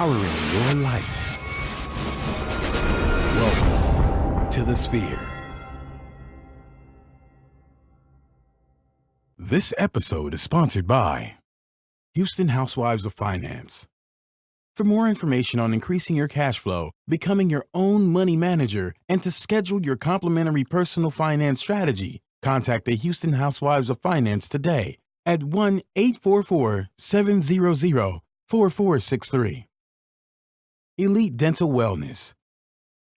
Powering your life. Welcome to the Sphere. This episode is sponsored by Houston Housewives of Finance. For more information on increasing your cash flow, becoming your own money manager, and to schedule your complimentary personal finance strategy, contact the Houston Housewives of Finance today at 1-844-700-4463. Elite Dental Wellness.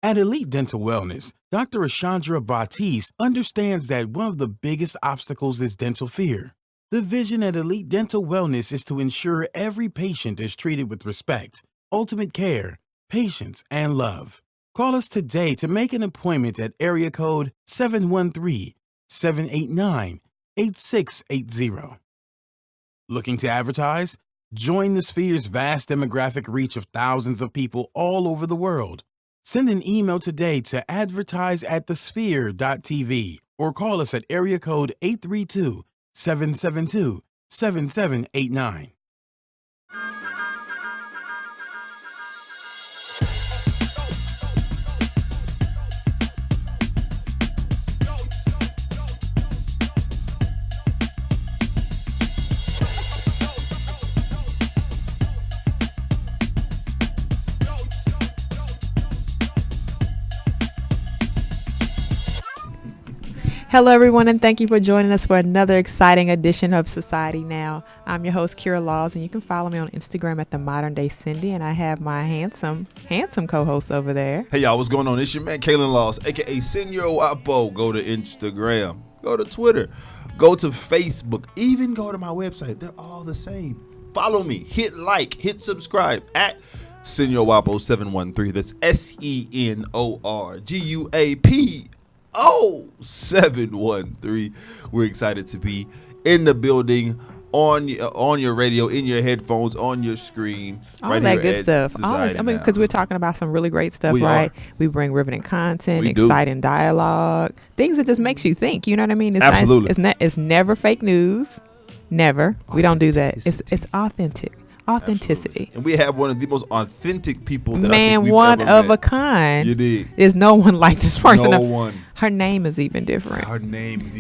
At Elite Dental Wellness, Dr. Ashandra Batiste understands that one of the biggest obstacles is dental fear. The vision at Elite Dental Wellness is to ensure every patient is treated with respect, ultimate care, patience, and love. Call us today to make an appointment at area code 713-789-8680. Looking to advertise? Join the Sphere's vast demographic reach of thousands of people all over the world. Send an email today to advertise@thesphere.tv or call us at area code 832-772-7789. Hello, everyone, and thank you for joining us for another exciting edition of Society Now. I'm your host, Kira Laws, and you can follow me on Instagram at The Modern Day Cindy, and I have my handsome co-host over there. Hey, y'all, what's going on? It's your man, Kalen Laws, a.k.a. Senor Wapo. Go to Instagram, go to Twitter, go to Facebook, even go to my website. They're all the same. Follow me, hit like, hit subscribe at Senor Wapo 713. That's SENORGUAP. 713. We're excited to be in the building, on your radio, in your headphones, on your screen, all right that here good at stuff. Society Now. Because we're talking about some really great stuff, right? We bring riveting content, exciting dialogue, things that just makes you think. You know what I mean? It's Absolutely. Nice. It's never fake news. Never. We don't do that. It's authentic. Authenticity. Absolutely. And we have one of the most authentic people that Man, I think we've one ever of met. a kind. You did. There's no one like this person. No one. Her name is even different. Her name is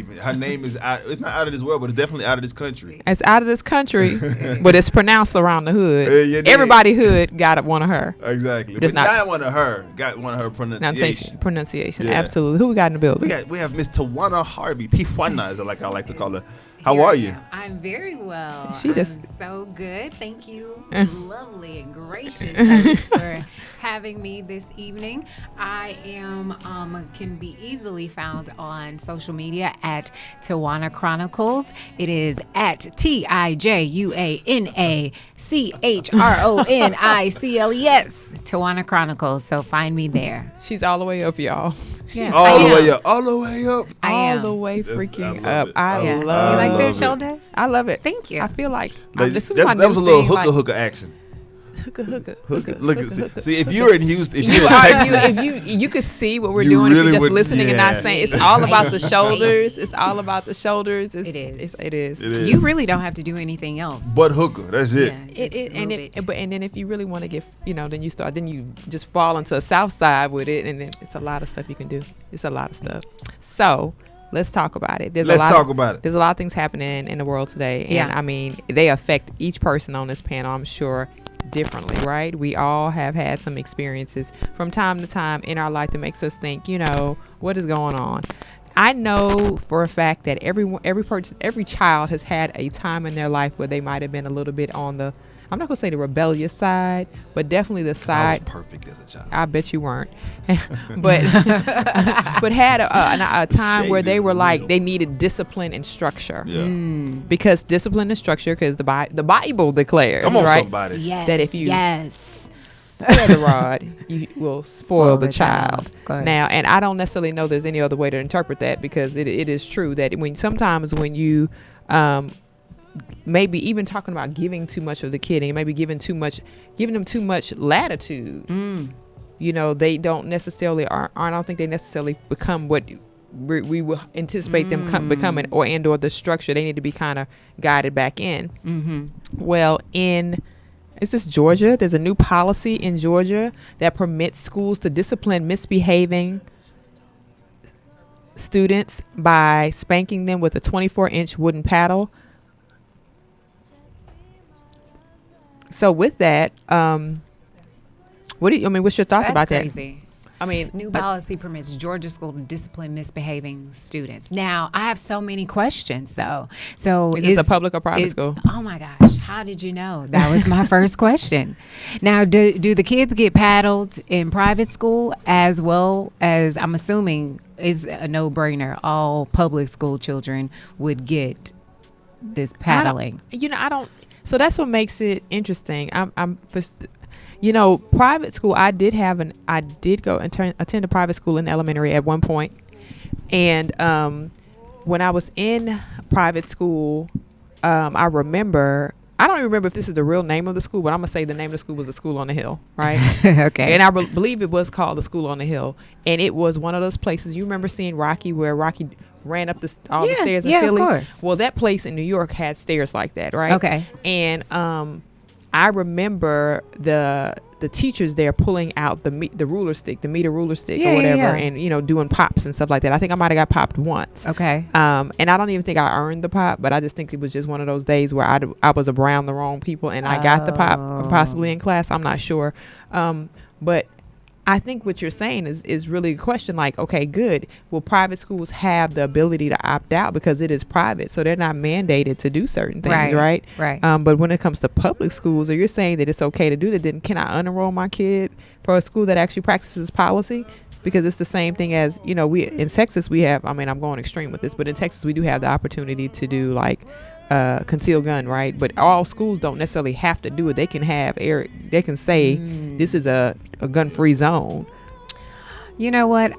out, it's not out of this world, but it's definitely out of this country. It's out of this country, but it's pronounced around the hood. Everybody hood got one of her. Exactly. But not one of her. Got one of her pronunciation. Pronunciation. Yeah. Absolutely. Who we got in the building? We have Miss Tawana Harvey. Tijuana is like I like to call her. How are you? I'm very well. I'm so good. Thank you. Lovely and gracious. Thanks for having me this evening. I can be easily found on social media at Tawana Chronicles. It is at TIJUANACHRONICLES. Tawana Chronicles. So find me there. She's all the way up, y'all. All the way up. All the way up. All the way freaking up. I love You like love this it. shoulder? I love it. Thank you. I feel like That this is my new was a little thing, hooker action. Hooker. Look, see, if you're in Houston, if you're in Texas, if you could see what we're You doing, really if you're just would- listening and yeah. not saying, it's all about the shoulders. It's all about the shoulders. It is. It is. It is. You really don't have to do anything else. But hooker, that's it. Yeah, just move it. And then if you really want to get, then you just fall into a south side with it, and then it's a lot of stuff you can do. It's a lot of stuff. So let's talk about it. There's Let's a lot talk about it. There's a lot of things happening in the world today, and I mean they affect each person on this panel, I'm sure, differently, right? We all have had some experiences from time to time in our life that makes us think, what is going on. I know for a fact that every child has had a time in their life where they might have been a little bit on the, I'm not gonna say the rebellious side, but definitely the side. I was perfect as a child. I bet you weren't, but had a time where they were like they needed discipline and structure. Yeah. Because discipline and structure, because the Bible declares, Come on, right, somebody. Yes, that if you spoil the rod, you will spoil the child. Of course. Now, and I don't necessarily know there's any other way to interpret that, because it is true that sometimes when you maybe even talking about giving too much of the kid, and maybe giving them too much latitude. They don't necessarily I don't think they necessarily become what we will anticipate them becoming, or the structure they need to be kind of guided back in. Well, is this Georgia? There's a new policy in Georgia that permits schools to discipline misbehaving students by spanking them with a 24-inch wooden paddle. So with that, what's your thoughts about crazy. that? I mean, new policy permits Georgia school to discipline misbehaving students. Now, I have so many questions, though. So, is this a public or private school? Oh my gosh, how did you know? That was my first question. Now, do the kids get paddled in private school as well as, I'm assuming, is a no-brainer? All public school children would get this paddling. I don't. So that's what makes it interesting. Private school, I did go and attend a private school in elementary at one point. And when I was in private school, I don't even remember if this is the real name of the school, but I'm going to say the name of the school was the School on the Hill, right? Okay. And I believe it was called the School on the Hill. And it was one of those places, you remember seeing Rocky, where Rocky ran up the stairs in Philly? Of course. Well, that place in New York had stairs like that, right? Okay. And I remember the teachers there pulling out the meter ruler stick or whatever, and doing pops and stuff like that. I think I might have got popped once. Okay. And I don't even think I earned the pop, but I just think it was just one of those days where I was around the wrong people and I got the pop, possibly in class. I'm not sure. But I think what you're saying is really a question, like, okay, good. Will private schools have the ability to opt out because it is private, so they're not mandated to do certain things, right? Right. But when it comes to public schools, or you're saying that it's okay to do that, then can I unenroll my kid for a school that actually practices policy? Because it's the same thing as, we in Texas, we have, I'm going extreme with this, but in Texas, we do have the opportunity to do like concealed gun, right? But all schools don't necessarily have to do it. They can have they can say this is a gun-free zone. You know what?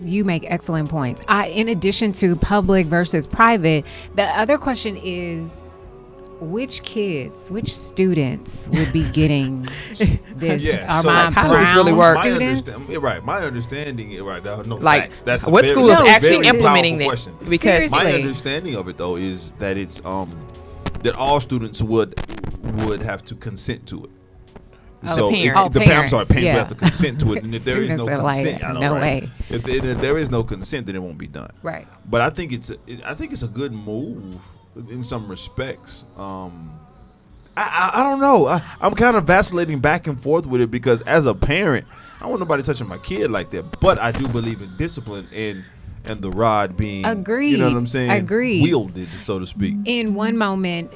You make excellent points. In addition to public versus private, the other question is, which students would be getting this? Yeah. How does this really work? My understanding, right? No like, facts. That's what school is actually very implementing powerful it? question. Because my understanding of it, though, is that it's that all students would have to consent to it. So parents. parents would yeah. have to consent to it, and if there is no consent, no way. If there is no consent, then it won't be done. Right. But I think it's a good move in some respects. I don't know. I'm kind of vacillating back and forth with it because as a parent, I don't want nobody touching my kid like that. But I do believe in discipline and the rod being, agreed. You know what I'm saying? Agreed. Wielded, so to speak. In one moment,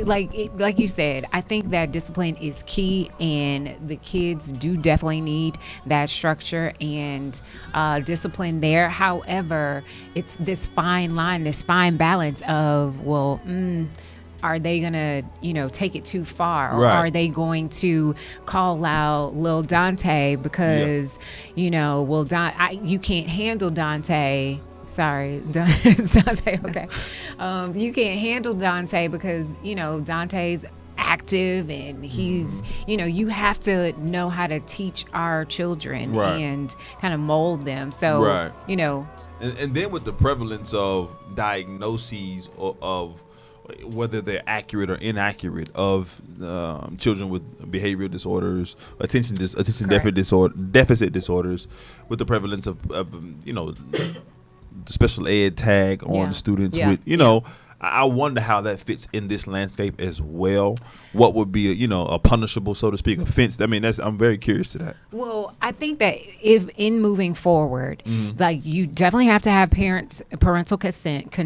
like you said, I think that discipline is key, and the kids do definitely need that structure and discipline there. However, it's this fine line, this fine balance of, are they gonna, take it too far, or are they going to call out Lil Dante because, you can't handle Dante. Sorry, Dante. Okay, you can't handle Dante because Dante's active and he's, you have to know how to teach our children and kind of mold them. So, and then with the prevalence of diagnoses of whether they're accurate or inaccurate of children with behavioral disorders, attention deficit disorders, with the prevalence of the special ed tag on students with I wonder how that fits in this landscape as well. What would be a punishable, so to speak, offense? I mean, I'm very curious to that. Well, I think that if in moving forward, like you definitely have to have parental consent,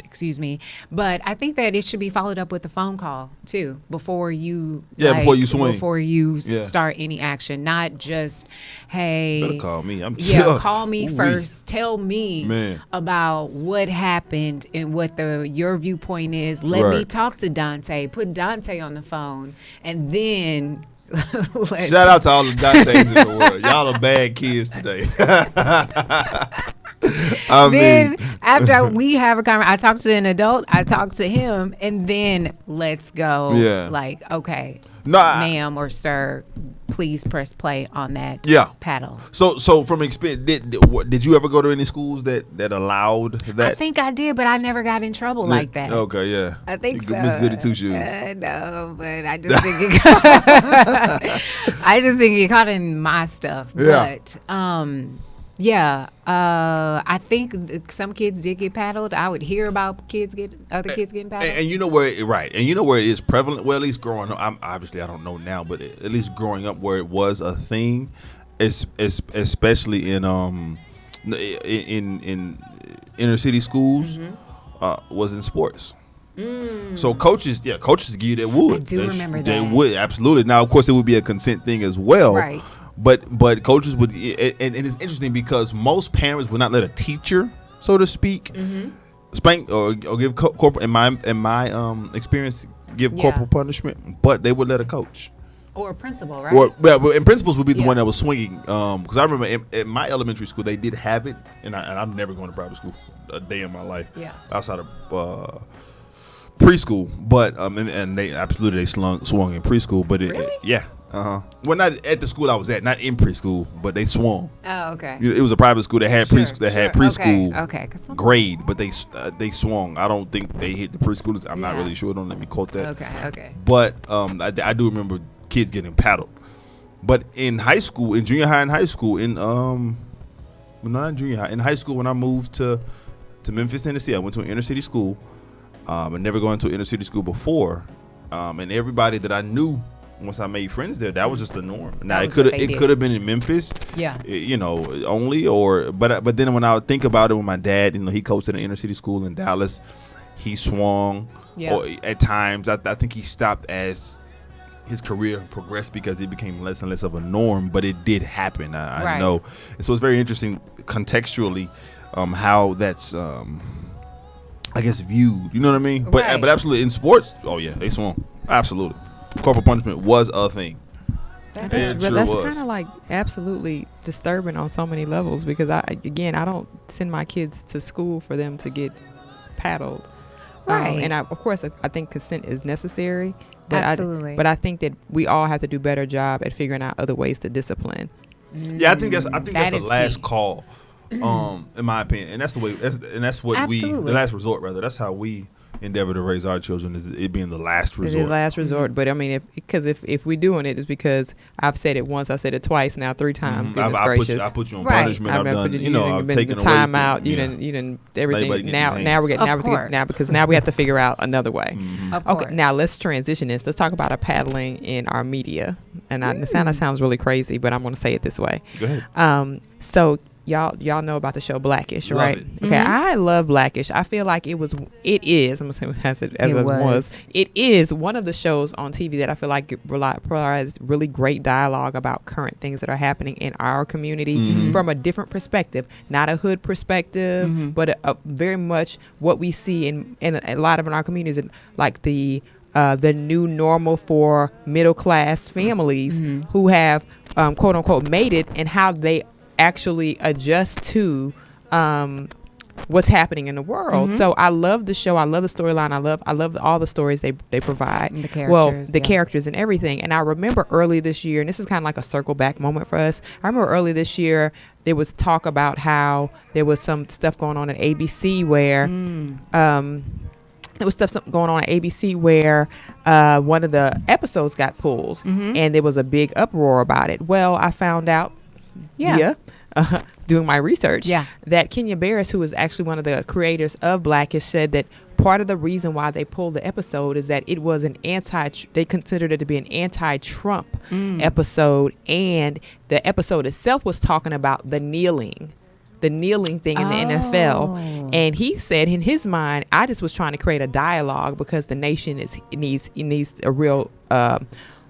excuse me. But I think that it should be followed up with a phone call too before you before you swing, before you start any action. Not just, hey, better call me. Call me first. Tell me about what happened and what your viewpoint is. Let me talk to Dante. Put Dante on the phone, and then shout out to all the Dantes in the world. Y'all are bad kids today. Then after we have a conversation, I talk to an adult, I talk to him, and then let's go. Yeah. Like, okay. No, ma'am or sir, please press play on that paddle. So from experience, did you ever go to any schools that allowed that? I think I did, but I never got in trouble like that. Okay, yeah. I think so. Miss Goody Two Shoes. No, but I just think I just think it caught in my stuff. Yeah. But I think some kids did get paddled. I would hear about other kids getting paddled. And you know where it is prevalent. Well, at least growing up, I don't know now, but at least growing up where it was a thing, especially in inner city schools, was in sports. So coaches give you that would. I do remember that. They would, absolutely. Now, of course, it would be a consent thing as well. Right. But coaches would, and it's interesting because most parents would not let a teacher, so to speak, spank or give corporal. In my experience, give corporal punishment, but they would let a coach or a principal, right? And principals would be the one that was swinging. Because I remember in my elementary school they did have it, and I'm never going to private school a day in my life. Yeah. Outside of preschool, but and they absolutely swung in preschool, but really? Well, not at the school I was at, not in preschool, but they swung. Oh, okay. It was a private school that had preschool okay, grade, but they swung. I don't think they hit the preschoolers. I'm not really sure. Don't let me quote that. Okay. But I do remember kids getting paddled. But in high school, in junior high and high school, in high school when I moved to Memphis, Tennessee, I went to an inner city school. I never gone to an inner city school before, and everybody that I knew. Once I made friends there, that was just the norm. Now it could have been in Memphis, only but then when I would think about it, when my dad, he coached at an inner city school in Dallas, he swung. Or at times, I think he stopped as his career progressed because it became less and less of a norm. But it did happen. I know, and so it's very interesting contextually how that's I guess viewed. You know what I mean? But absolutely in sports, they swung absolutely. Corporal punishment was a thing. That's kind of like absolutely disturbing on so many levels because I don't send my kids to school for them to get paddled. Right. And of course I think consent is necessary. But absolutely. But I think that we all have to do a better job at figuring out other ways to discipline. Yeah, I think that's the last call, in my opinion, and that's the way. That's what the last resort rather. That's how we endeavor to raise our children, is it being the last resort. It's the last resort, but I mean, if we're doing it, it's because I've said it once, I said it twice, now 3 times. Goodness gracious! I put you on punishment. I've done. I've taken the time out. You didn't everything. Now we have to figure out another way. Okay, now let's transition this. Let's talk about paddling in our media, and it sounds really crazy, but I'm going to say it this way. Go ahead. So. Y'all know about the show Blackish, right? Love it. Okay, I love Blackish. I feel like it is. I'm gonna say it is one of the shows on TV that I feel like provides really great dialogue about current things that are happening in our community from a different perspective, not a hood perspective, but a very much what we see in a lot of our communities, like the new normal for middle class families who have quote unquote made it, and how they actually adjust to what's happening in the world. So I love the show. I love the storyline. I love all the stories they provide. And the characters. The characters and everything. And I remember early this year, and this is kind of like a circle back moment for us. I remember early this year there was talk about how there was some stuff going on at ABC where there was stuff going on at ABC where one of the episodes got pulled, and there was a big uproar about it. Well, I found out doing my research that Kenya Barris, who is actually one of the creators of Blackish, said that part of the reason why they pulled the episode is that it was they considered it to be an anti-Trump episode, and the episode itself was talking about the kneeling thing in the NFL. And he said in his mind, I just was trying to create a dialogue because the nation needs a real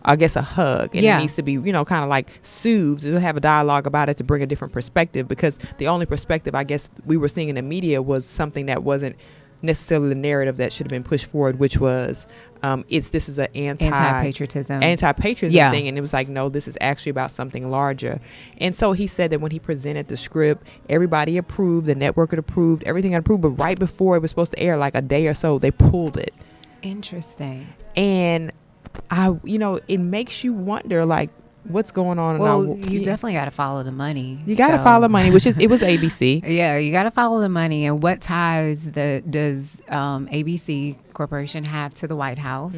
I guess a hug, and it needs to be, kind of like soothed, to have a dialogue about it, to bring a different perspective, because the only perspective I guess we were seeing in the media was something that wasn't necessarily the narrative that should have been pushed forward, which was this is an anti-patriotism thing, and it was like, no, this is actually about something larger. And so he said that when he presented the script, everybody approved, the network had approved, everything had approved, but right before it was supposed to air, like a day or so, they pulled it. Interesting. And it makes you wonder, like, what's going on. Well, you definitely got to follow the money. You got to follow money, it was ABC. Yeah, you got to follow the money. And what ties does ABC Corporation have to the White House?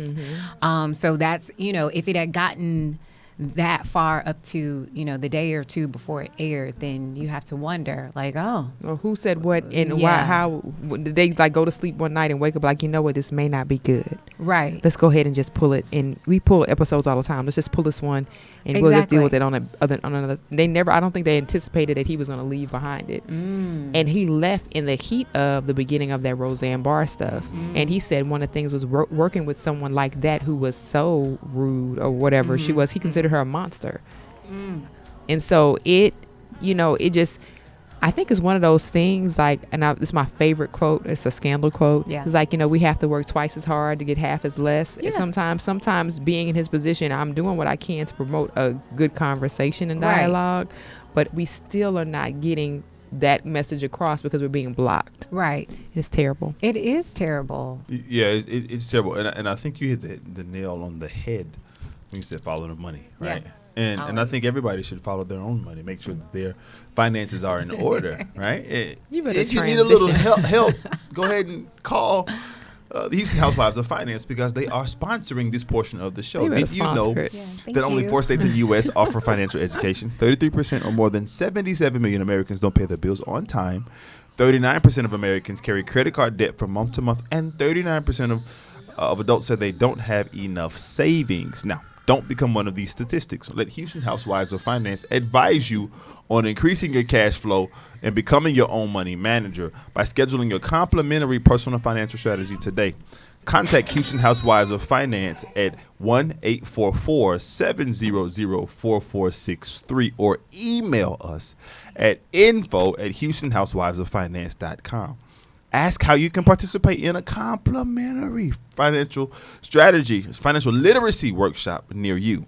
So that's, if it had gotten that far up to, the day or two before it aired, then you have to wonder, like, well, who said what and why, how did they like go to sleep one night and wake up like, this may not be good. Right. Let's go ahead and just pull it. And we pull episodes all the time. Let's just pull this one and we'll just deal with it on another. I don't think they anticipated that he was going to leave behind it. And he left in the heat of the beginning of that Roseanne Barr stuff. And he said one of the things was working with someone like that who was so rude or whatever he considered her a monster. And so it just, I think it's one of those things like, and it's my favorite quote. It's a Scandal quote. Yeah. It's like, we have to work twice as hard to get half as less. Yeah. And sometimes being in his position, I'm doing what I can to promote a good conversation and dialogue, but we still are not getting that message across because we're being blocked. Right. It's terrible. It is terrible. Yeah, it's terrible. And I think you hit the nail on the head when you said follow the money, right? Yeah. And I think everybody should follow their own money, make sure that their finances are in order, right? If you need a little help, go ahead and call the Houston Housewives of Finance because they are sponsoring this portion of the show. Did you know that only 4 states in the U.S. offer financial education? 33% or more than 77 million Americans don't pay their bills on time. 39% of Americans carry credit card debt from month to month, and 39% of adults said they don't have enough savings. Now, don't become one of these statistics. Let Houston Housewives of Finance advise you on increasing your cash flow and becoming your own money manager by scheduling your complimentary personal financial strategy today. Contact Houston Housewives of Finance at 1-844-700-4463 or email us at info@houstonhousewivesoffinance.com. Ask how you can participate in a complimentary financial literacy workshop near you.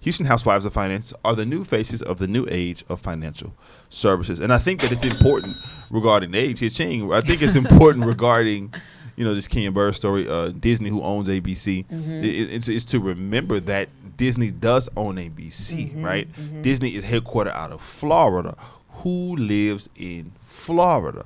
Houston Housewives of Finance are the new faces of the new age of financial services. And I think that it's important regarding the age here, Ching. I think it's important regarding, this Ken Burr story, Disney, who owns ABC. It's to remember that Disney does own ABC, right? Disney is headquartered out of Florida. Who lives in Florida?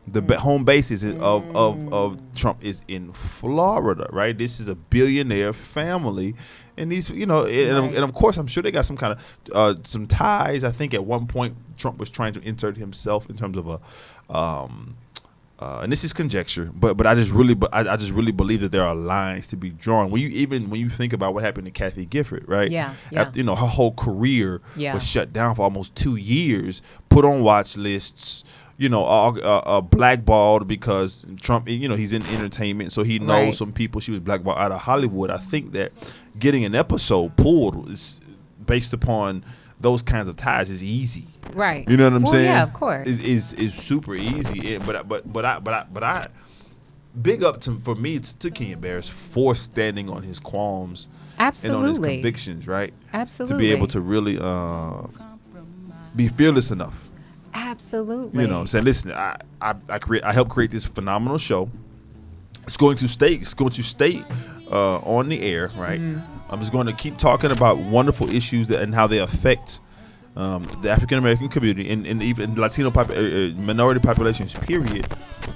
The home base of Trump is in Florida, right? This is a billionaire family, and these, and of course, I'm sure they got some kind of some ties. I think at one point Trump was trying to insert himself in terms of and this is conjecture, but I just really believe that there are lines to be drawn. When you think about what happened to Kathy Gifford, right? Yeah. After, her whole career was shut down for almost 2 years, put on watch lists. Blackballed because Trump, he's in entertainment, so he knows some people. She was blackballed out of Hollywood. I think that getting an episode pulled is based upon those kinds of ties is easy. Right. You know what I'm saying? Yeah, of course. Is super easy. But I big up for me to Ken Barris for standing on his qualms and on his convictions, right? Absolutely. To be able to really be fearless enough. Absolutely. Saying, listen, I helped create this phenomenal show. It's going to stay on the air, right? I'm just going to keep talking about wonderful issues and how they affect the African American community and even Latino minority populations, period.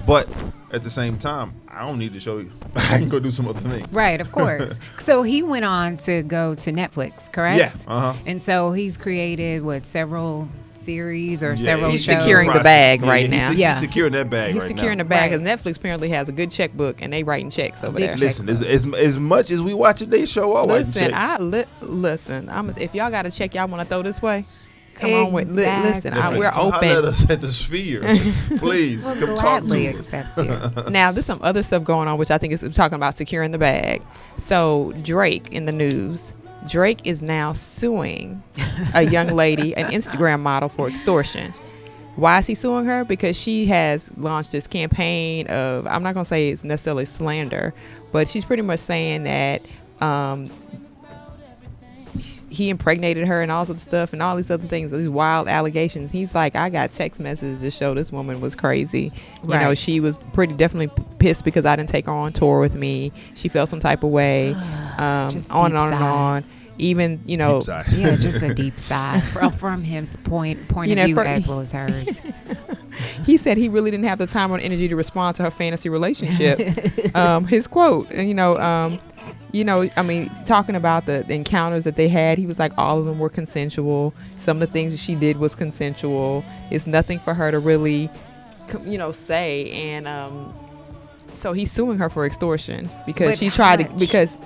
But at the same time, I don't need to show you. I can go do some other things. Right, of course. So he went on to go to Netflix, correct? Yes. And so he's created several series or several he's shows. Securing the bag right now. He's securing that bag he's securing the bag because Netflix apparently has a good checkbook and they writing checks over there. Listen, as much as we watch their show, I write checks. Listen, if y'all got a check y'all want to throw this way, come on with. Listen, we're open. Let us at the Sphere, please. We'll come talk gladly to us. accept you. Now, there's some other stuff going on, which I think is talking about securing the bag. So Drake in the news. Drake is now suing a young lady, an Instagram model, for extortion. Why is he suing her? Because she has launched this campaign of, I'm not going to say it's necessarily slander, but she's pretty much saying that he impregnated her and all sorts of stuff and all these other things, these wild allegations. He's like, I got text messages to show this woman was crazy. You know, she was definitely pissed because I didn't take her on tour with me. She felt some type of way. Just on and deep on and sigh. on. Even, you know, Deep sigh. Yeah, just a deep sigh from his point You of know, view for- as well as hers. he said he really didn't have the time or energy to respond to her fantasy relationship. His quote, and I mean, talking about the encounters that they had, he was like, all of them were consensual. Some of the things that she did was consensual. It's nothing for her to really, say. And so he's suing her for extortion because But she how tried to, much? because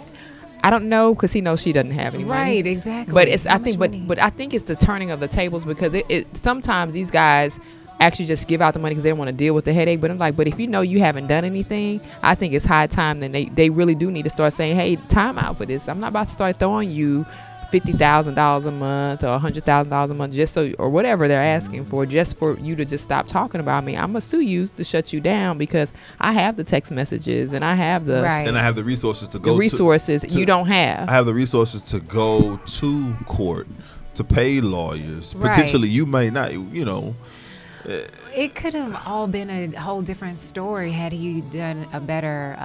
I don't know, because he knows she doesn't have any money. Right, exactly. But it's How I think much money? but I think it's the turning of the tables, because it sometimes these guys actually just give out the money because they don't want to deal with the headache. But I'm like, but if you know you haven't done anything, I think it's high time that they really do need to start saying, hey, time out for this. I'm not about to start throwing you $50,000 a month or $100,000 a month just so, or whatever they're asking for, just for you to just stop talking about me. I'm gonna sue you to shut you down because I have the text messages and I have the Right. And I have the resources to go the resources to- you don't have. I have the resources to go to court, to pay lawyers. Right. Potentially, you may not, It could have all been a whole different story had he done a better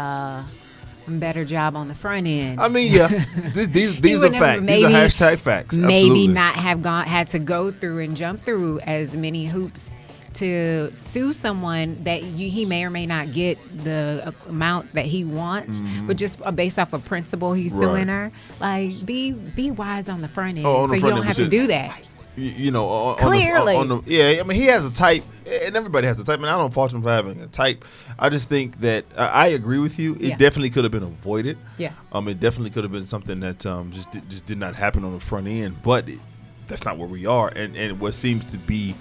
job on the front end. I mean, yeah, these are would never- facts. These maybe- are hashtag facts. Maybe Absolutely. not have had to go through and jump through as many hoops to sue someone that he may or may not get the amount that he wants, but just based off of principle, he's suing Right. her. Like, be wise on the front end, Oh, on so the you front don't end, have but to do that. Clearly. I mean, he has a type, and everybody has a type, and I don't fault him for having a type. I just think that I agree with you. It Yeah. definitely could have been avoided. Yeah. It definitely could have been something that just did not happen on the front end, but that's not where we are. And what seems to be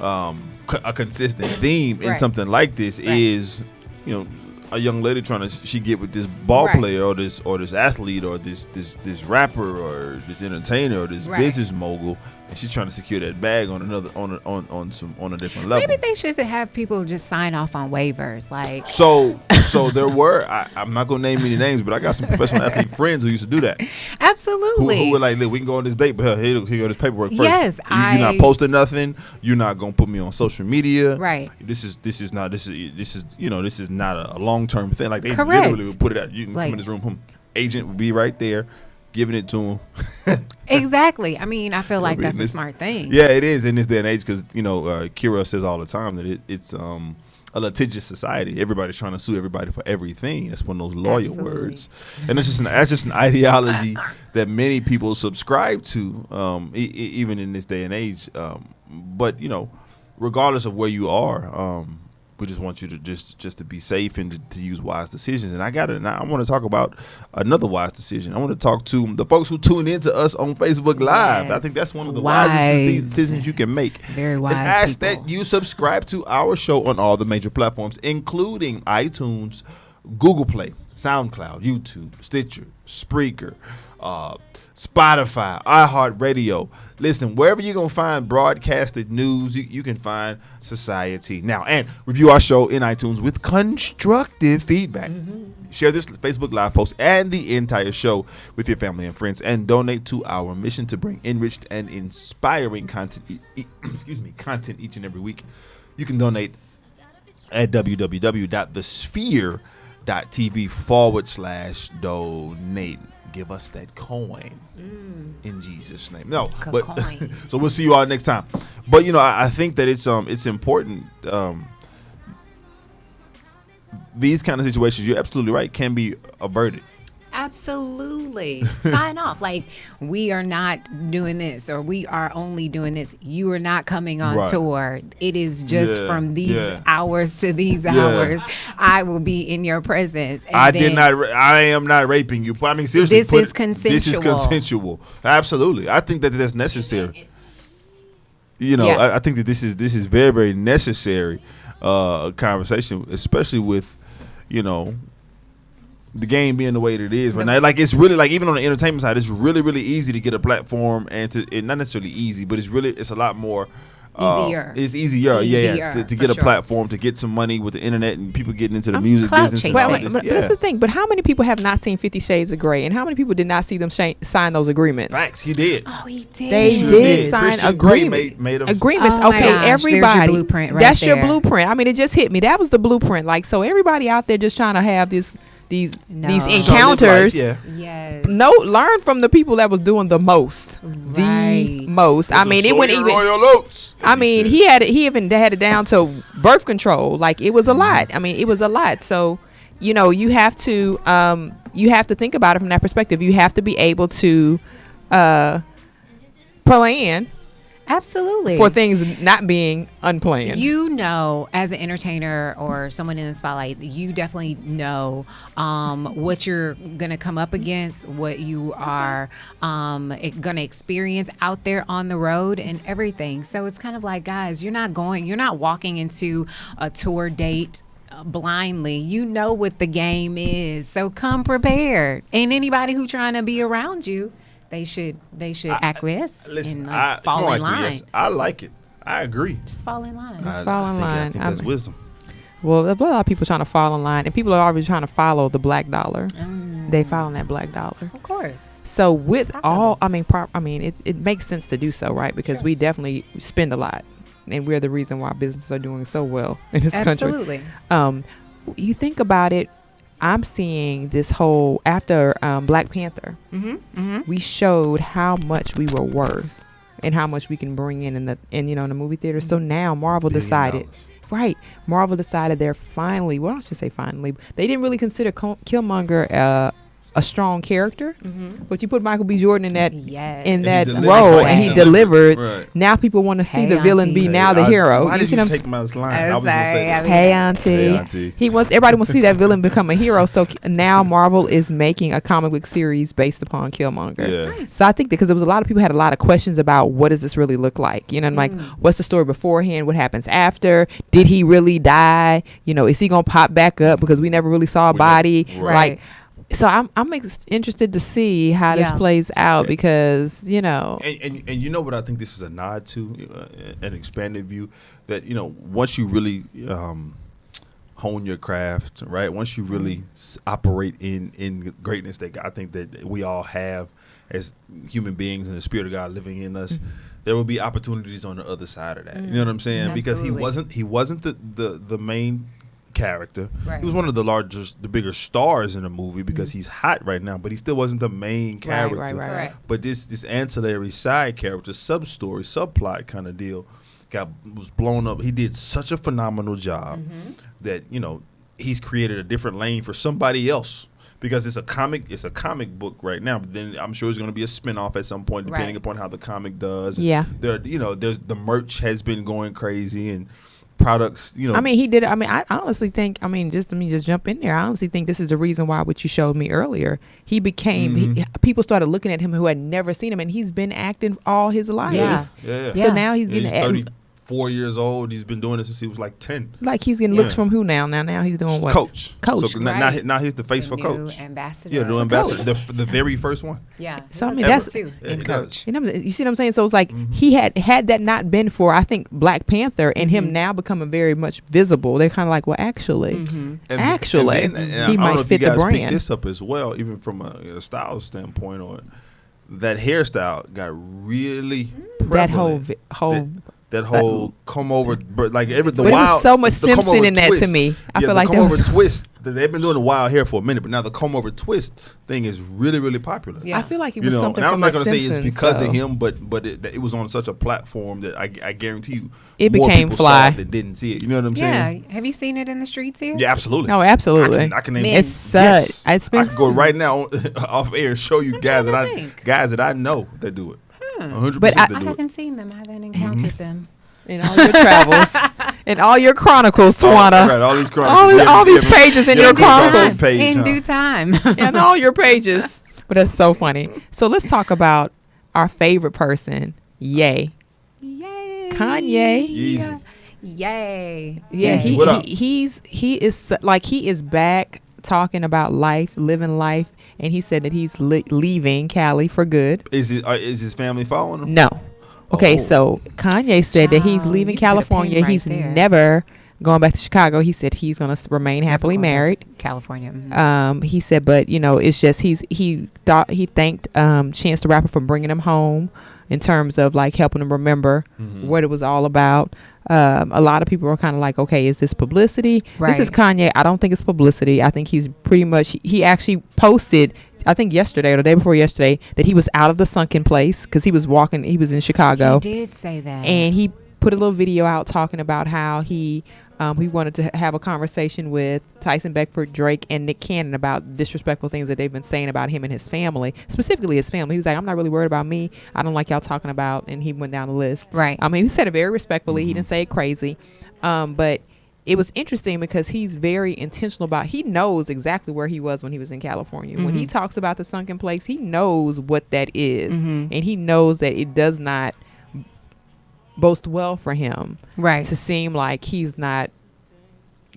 a consistent theme in Right. something like this Right. is, a young lady trying to get with this ball Right. player or this athlete or this rapper or this entertainer or this Right. business mogul, and she's trying to secure that bag on a different level. Maybe they should have people just sign off on waivers, like. So there were, I'm not gonna name any names, but I got some professional athlete friends who used to do that. Absolutely. Who were like, look, we can go on this date, but here go this paperwork first. Yes, you're not posting nothing. You're not gonna put me on social media. Right. This is not a long term thing. Like they Correct. literally would put it out. You can Like- come in this room. Agent would be right there, giving it to him. Exactly. I mean, I feel like mean, that's a this- smart thing. Yeah, it is in this day and age because Kira says all the time that it's a litigious society. Everybody's trying to sue everybody for everything. That's one of those lawyer Absolutely. words, and that's just an ideology that many people subscribe to, even in this day and age. But regardless of where you are, we just want you to just to be safe and to use wise decisions. And I want to talk about another wise decision. I want to talk to the folks who tune in to us on Facebook Live. Yes. I think that's one of the Wise. wisest decisions you can make. Very wise And ask people. that you subscribe to our show on all the major platforms, including iTunes, Google Play, SoundCloud, YouTube, Stitcher, Spreaker, Spotify, iHeartRadio. Listen, wherever you're going to find broadcasted news, you can find Society Now. And review our show in iTunes with constructive feedback. Share this Facebook Live post and the entire show with your family and friends, and donate to our mission to bring enriched and inspiring content content each and every week. You can donate at www.thesphere.tv/donate. Give us that coin in Jesus' name. No, but Coin. so we'll see you all next time. But I think that it's important. These kind of situations, you're absolutely right, can be averted. Absolutely. Sign off. Like, we are not doing this, or we are only doing this. You are not coming on Right. tour. It is just Yeah, from these yeah. hours to these Yeah. hours. I will be in your presence. And I then am not raping you. I mean, seriously, This is consensual. This is consensual. Absolutely. I think that that's necessary. Yeah. I think that this is very, very necessary conversation, especially with, the game being the way that it is right now. Like, it's really, like, even on the entertainment side, it's really, really easy to get a platform, and not necessarily easy, but it's a lot more It's easier, Easier, to for get a sure. platform, to get some money with the internet and people getting into the I'm music clout business. And chasing. all But, that. but that's the thing. But how many people have not seen 50 Shades of Grey, and how many people did not see them sign those agreements? Facts, he did. Oh, he did. They Sure did did. sign Christian Grey agreements. made 'em- Agreements. Oh my Okay, gosh, there's your everybody. blueprint right that's your there. blueprint. I mean, it just hit me. That was the blueprint. Like, so everybody out there just trying to have these No. encounters. Yeah. Yes. No, learn from the people that was doing the most. Right. The most. I mean, it wouldn't even. Royal Oats, as I mean, said. he even had it down to birth control. Like, it was a lot. I mean, it was a lot. So, you know, you have to think about it from that perspective. You have to be able to plan Absolutely. for things not being unplanned. You know, as an entertainer or someone in the spotlight, you definitely know what you're going to come up against, what you are going to experience out there on the road and everything. So it's kind of like, guys, you're not walking into a tour date blindly. You know what the game is. So come prepared. And anybody who trying to be around you, they should acquiesce Listen, and fall in line. Yes, I like it. I agree. Just fall in line. Just fall in line. I think that's wisdom. Well, there's a lot of people trying to fall in line, and people are always trying to follow the black dollar. They following that black dollar. Of course. So with all, it makes sense to do so, right? Because we definitely spend a lot, and we're the reason why businesses are doing so well in this Absolutely. country. You think about it. I'm seeing this whole after Black Panther. We showed how much we were worth and how much we can bring in the movie theater. So now Marvel decided. Right. Marvel decided they're finally, well, I should say finally, they didn't really consider Killmonger a strong character, but you put Michael B. Jordan in that Yes. role, and he delivered. Right. Now people want to see Hey, the villain auntie. be now the hero. Why You did see you what I'm take him out of his line? I'm I was going to sorry, say that. I mean- Hey auntie. Hey, auntie. Everybody wants to see that villain become a hero. So now Marvel is making a comic book series based upon Killmonger. Yeah. So I think that because there was a lot of people had a lot of questions about what does this really look like? You know, like what's the story beforehand? What happens after? Did he really die? You know, is he gonna pop back up because we never really saw a body? Right. Like, so I'm interested to see how this Yeah. plays out because you know. And you know what I think this is a nod to, an expanded view that, you know, once you really hone your craft, right? Once you really operate in greatness that I think that we all have as human beings and the spirit of God living in us, there will be opportunities on the other side of that. You know what I'm saying? Because Absolutely. he wasn't the main character. Right. He was one of the bigger stars in the movie because he's hot right now, but he still wasn't the main character. Right. But this ancillary side character, sub-story, subplot kind of deal was blown up. He did such a phenomenal job that, you know, he's created a different lane for somebody else because it's a comic book right now, but then I'm sure it's going to be a spinoff at some point depending Right. upon how the comic does. Yeah. There's the merch has been going crazy and products, you know. I mean, he did. I mean, I honestly think. I mean, just let me just jump in there. I honestly think this is the reason why what you showed me earlier. He became. People started looking at him who had never seen him, and he's been acting all his life. Yeah. Yeah. So now he's getting. He's 34 years old. He's been doing this since he was like 10. Like he's getting looks Yeah. from who now? Now he's doing what? Coach. Coach. So Right. now he's the face The for new Coach. ambassador. Yeah, the new ambassador. The very first one. Yeah. So, I mean, Number that's- two Yeah, in he coach. You know, you see what I'm saying? So it's like he had that not been for I think Black Panther and him now becoming very much visible. They're kind of like, well, actually, And he I don't know might if fit you the guys picked brand. this up as well, even from a style standpoint, or that hairstyle got really That whole prevalent. That whole come over, but like the But it was wild. so much the come Simpson over in that to twist. me. I feel the like come that over was- twist. They've been doing the wild hair for a minute, but now the come over twist thing is really, really popular. Yeah. I feel like it You was know, something and I'm from not the going to say it's Simpsons, because though. of him, but it was on such a platform that I guarantee you, It more became people fly. saw it than didn't see it. You know what I'm Yeah. saying? Have you seen it in the streets here? Yeah, absolutely. Oh, absolutely. I can name Men. It's such. It's been I can go right now off air and show you guys trying to think. that I know that do it. 100% But that I do it. haven't seen them. I haven't encountered them. in all your travels, in all your chronicles, Right, Tawana. all these chronicles. All these pages in your chronicles. In due time. In all your pages. But that's so funny. So let's talk about our favorite person, Ye. Yay. Kanye. Yeezy. Yay. Yeah, Yeezy, what up? he is back talking about life, living life, and he said that he's leaving Cali for good. Is his family following him? No. Okay, Oh. so Kanye said that he's Child, leaving you put a pin California. right He's there. never going back to Chicago. He said he's going to remain happily Going back to married. California. Mhm. He said, but it's just he thanked Chance the Rapper for bringing him home in terms of like helping him remember what it was all about. A lot of people are kind of like, okay, is this publicity? This is Right. Kanye. I don't think it's publicity. I think he's pretty much, he actually posted, I think yesterday or the day before yesterday, that he was out of the sunken place because he was in Chicago. He did say that. And he put a little video out talking about how he wanted to have a conversation with Tyson Beckford, Drake, and Nick Cannon about disrespectful things that they've been saying about him and his family, specifically his family. He was like, I'm not really worried about me. I don't like y'all talking about, and he went down the list. Right. I mean, he said it very respectfully. He didn't say it crazy. But it was interesting because he's very intentional about, he knows exactly where he was when he was in California. When he talks about the sunken place, he knows what that is. And he knows that it does not boast well for him Right. to seem like he's not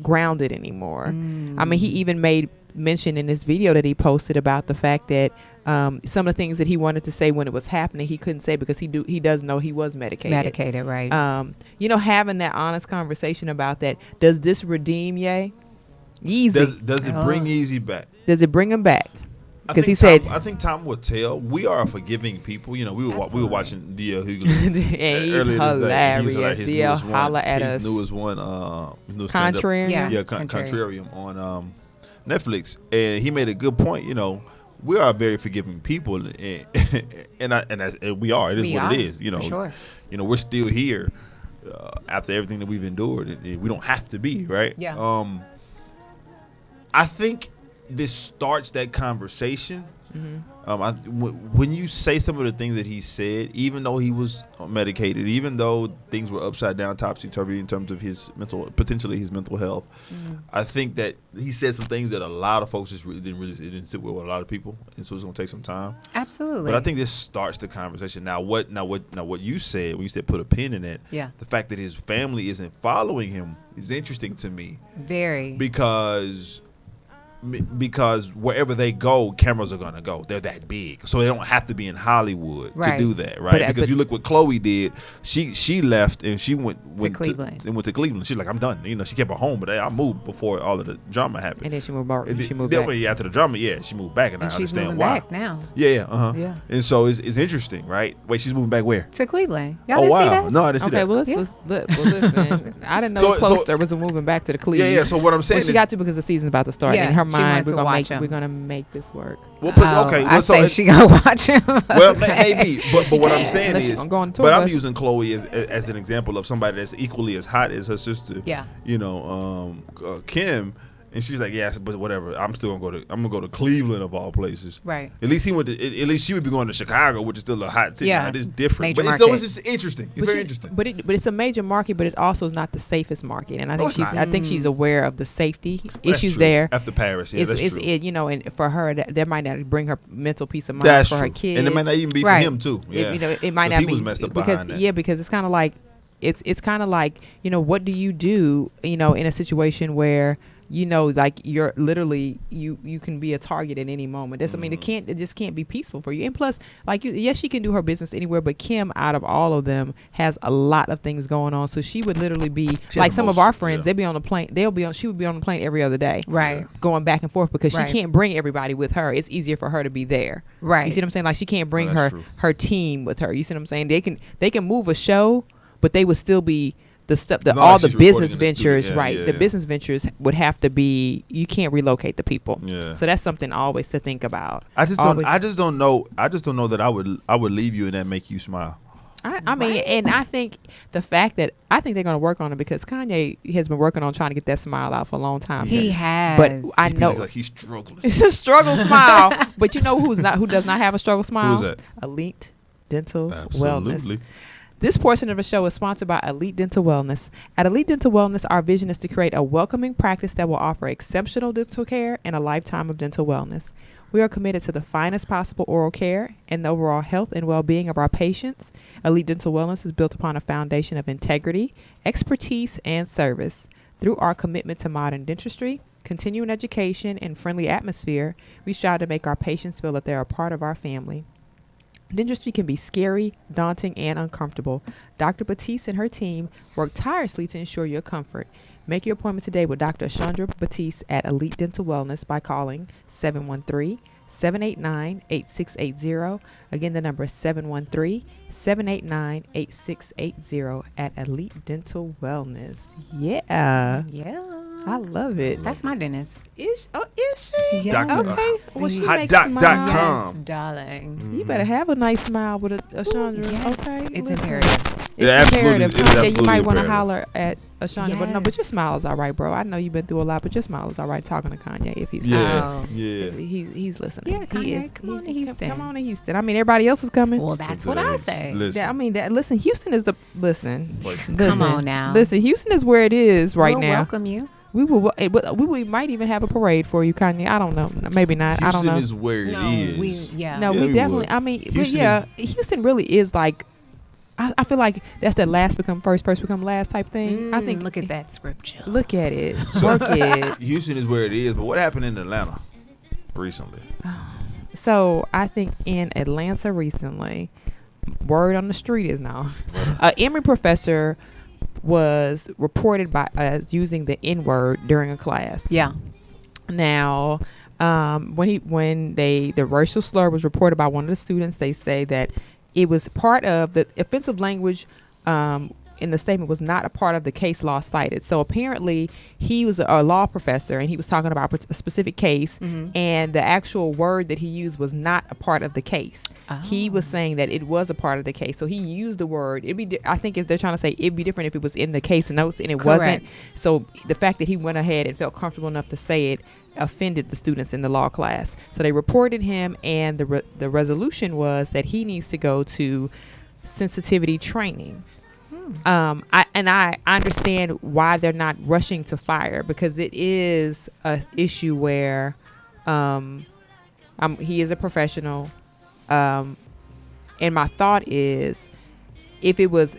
grounded anymore. I mean, he even made mention in this video that he posted about the fact that some of the things that he wanted to say when it was happening, he couldn't say because he does know he was medicated. Medicated, right. Having that honest conversation about that. Does this redeem Yeezy? Does it bring Yeezy back? Does it bring him back? I Because he think said, I think time will tell. We are a forgiving people. We were Absolutely. watching D.L. Hughley and he's earlier this day. He was hilarious. his DL, newest one. holla at his us. newest one. His newest stand-up. Contrarian. Yeah. Contrarium on Netflix, and he made a good point. We are very forgiving people, and we are. It is We what are, it is. for sure. We're still here after everything that we've endured. And we don't have to be, right? Yeah. I think this starts that conversation. When you say some of the things that he said, even though he was medicated, even though things were upside down, topsy-turvy in terms of potentially his mental health, I think that he said some things that a lot of folks just really didn't sit with a lot of people, and so it's gonna take some time. Absolutely. But I think this starts the conversation. Now what you said when you said put a pin in it, the fact that his family isn't following him is interesting to me. Very. Because wherever they go, cameras are gonna go. They're that big, so they don't have to be in Hollywood to do that, right? Because you look what Chloe did. She left and she went to Cleveland. to Cleveland. She's like, I'm done. She kept her home, but I moved before all of the drama happened. And then she moved back. After the drama, she moved back, and I she's understand moving why. back now. Yeah. And so it's interesting, right? Wait, she's moving back where? To Cleveland. Y'all Oh didn't see wow, that? no, I didn't see Okay, that. well, listen. I didn't know Closter was moving back to the Cleveland. Yeah. So what I'm saying Well, she is, got to because the season's about to start. Yeah, In her she mind, wanted to we're watch gonna make this work. we'll put, Oh, okay. I Well, so say it's- she gonna watch him. Well, Okay. maybe, but what I'm saying Unless is, I'm going tour but I'm bus. using Chloe as an example of somebody that's equally as hot as her sister. Yeah. Kim, and she's like, yes, but whatever. I'm gonna go to Cleveland of all places. Right. At least at least she would be going to Chicago, which is still a hot city. Yeah. It's different. Major But so market. it's just interesting. It's very interesting. But it's a major market, but it also is not the safest market. And I think it's not. I think she's aware of the safety That's issues true. there. After Paris, yeah, that's true. And for her, that might not bring her mental peace of mind That's for true. her kids. And it might not even be Right. for him too. Yeah. It might 'Cause not he be was messed up because behind that. because it's kind of like it's kind of like what do you do in a situation where like you're literally you can be a target at any moment. That's I mean it just can't be peaceful for you. And plus, like yes, she can do her business anywhere, but Kim, out of all of them, has a lot of things going on. So she would literally be She like has some the of our most, friends. yeah. They'd be on the plane. She would be on the plane every other day, Right. going back and forth because Right. she can't bring everybody with her. It's easier for her to be there. Right. You see what I'm saying? Like she can't bring No, that's true. her team with her. You see what I'm saying? They can move a show, but they would still be the stuff Not all like the she's recording business in the studio. ventures, Yeah, right? yeah, The yeah. business ventures would have to be. You can't relocate the people. Yeah. So that's something always to think about. I just Always- don't know that I would leave you and that make you smile. I mean, and I think the fact that I think they're going to work on it because Kanye has been working on trying to get that smile out for a long time. He has. But I He be know like he's struggling. it's a struggle smile. But you know who does not have a struggle smile? Who's that? Elite Dental Absolutely. Wellness. This portion of the show is sponsored by Elite Dental Wellness. At Elite Dental Wellness, our vision is to create a welcoming practice that will offer exceptional dental care and a lifetime of dental wellness. We are committed to the finest possible oral care and the overall health and well-being of our patients. Elite Dental Wellness is built upon a foundation of integrity, expertise, and service. Through our commitment to modern dentistry, continuing education, and friendly atmosphere, we strive to make our patients feel that they're a part of our family. Dentistry can be scary, daunting, and uncomfortable. Dr. Batiste and her team work tirelessly to ensure your comfort. Make your appointment today with Dr. Chandra Batiste at Elite Dental Wellness by calling 713-789-8680. Again, the number is 713-789-8680 at Elite Dental Wellness. Yeah. Yeah. I love it. That's my dentist. Is she? Yeah. Dr. Okay. Well, she Hot makes doc smiles. dot com. Yes, darling. You better have a nice smile with a Chandra. Yes, Okay. it's Listen. imperative. It's Yeah, absolutely. imperative. It is Yeah, you absolutely might want to imperative. holler at Ashana, but no, but your Yes. smile is all right, bro. I know you've been through a lot, but your smile is all right. Talking to Kanye, if he's Yeah, Oh. yeah. he's listening. Yeah, He Kanye, is. come on to He's- Houston. Come on to Houston. I mean, everybody else is coming. Well, that's Come what to I the- say. Listen. I mean, listen, Houston is the listen. Come on now. Listen, Houston is where it is right We'll now. welcome you. We might even have a parade for you, Kanye. I don't know. Maybe not. I don't know. Houston is where it is. Yeah. No, Yeah, we we definitely. would. I mean, but Houston yeah, Houston really is like. I feel like that's the last become first become last type thing. I think. Look at that scripture. Look at it. So- Work it. Houston is where it is, but what happened in Atlanta recently? So I think in Atlanta recently, word on the street is now, Emory professor was reported by as using the N-word during a class. Yeah. Now, when the racial slur was reported by one of the students, they say that it was part of the offensive language. In the statement was not a part of the case law cited. So apparently he was a law professor and he was talking about a specific case, and the actual word that he used was not a part of the case. He was saying that it was a part of the case. So he used the word. I think if they're trying to say it'd be different if it was in the case notes and it wasn't. So the fact that he went ahead and felt comfortable enough to say it offended the students in the law class. So they reported him, and the resolution was that he needs to go to sensitivity training. I understand why they're not rushing to fire, because it is a issue where he is a professional, and my thought is, if it was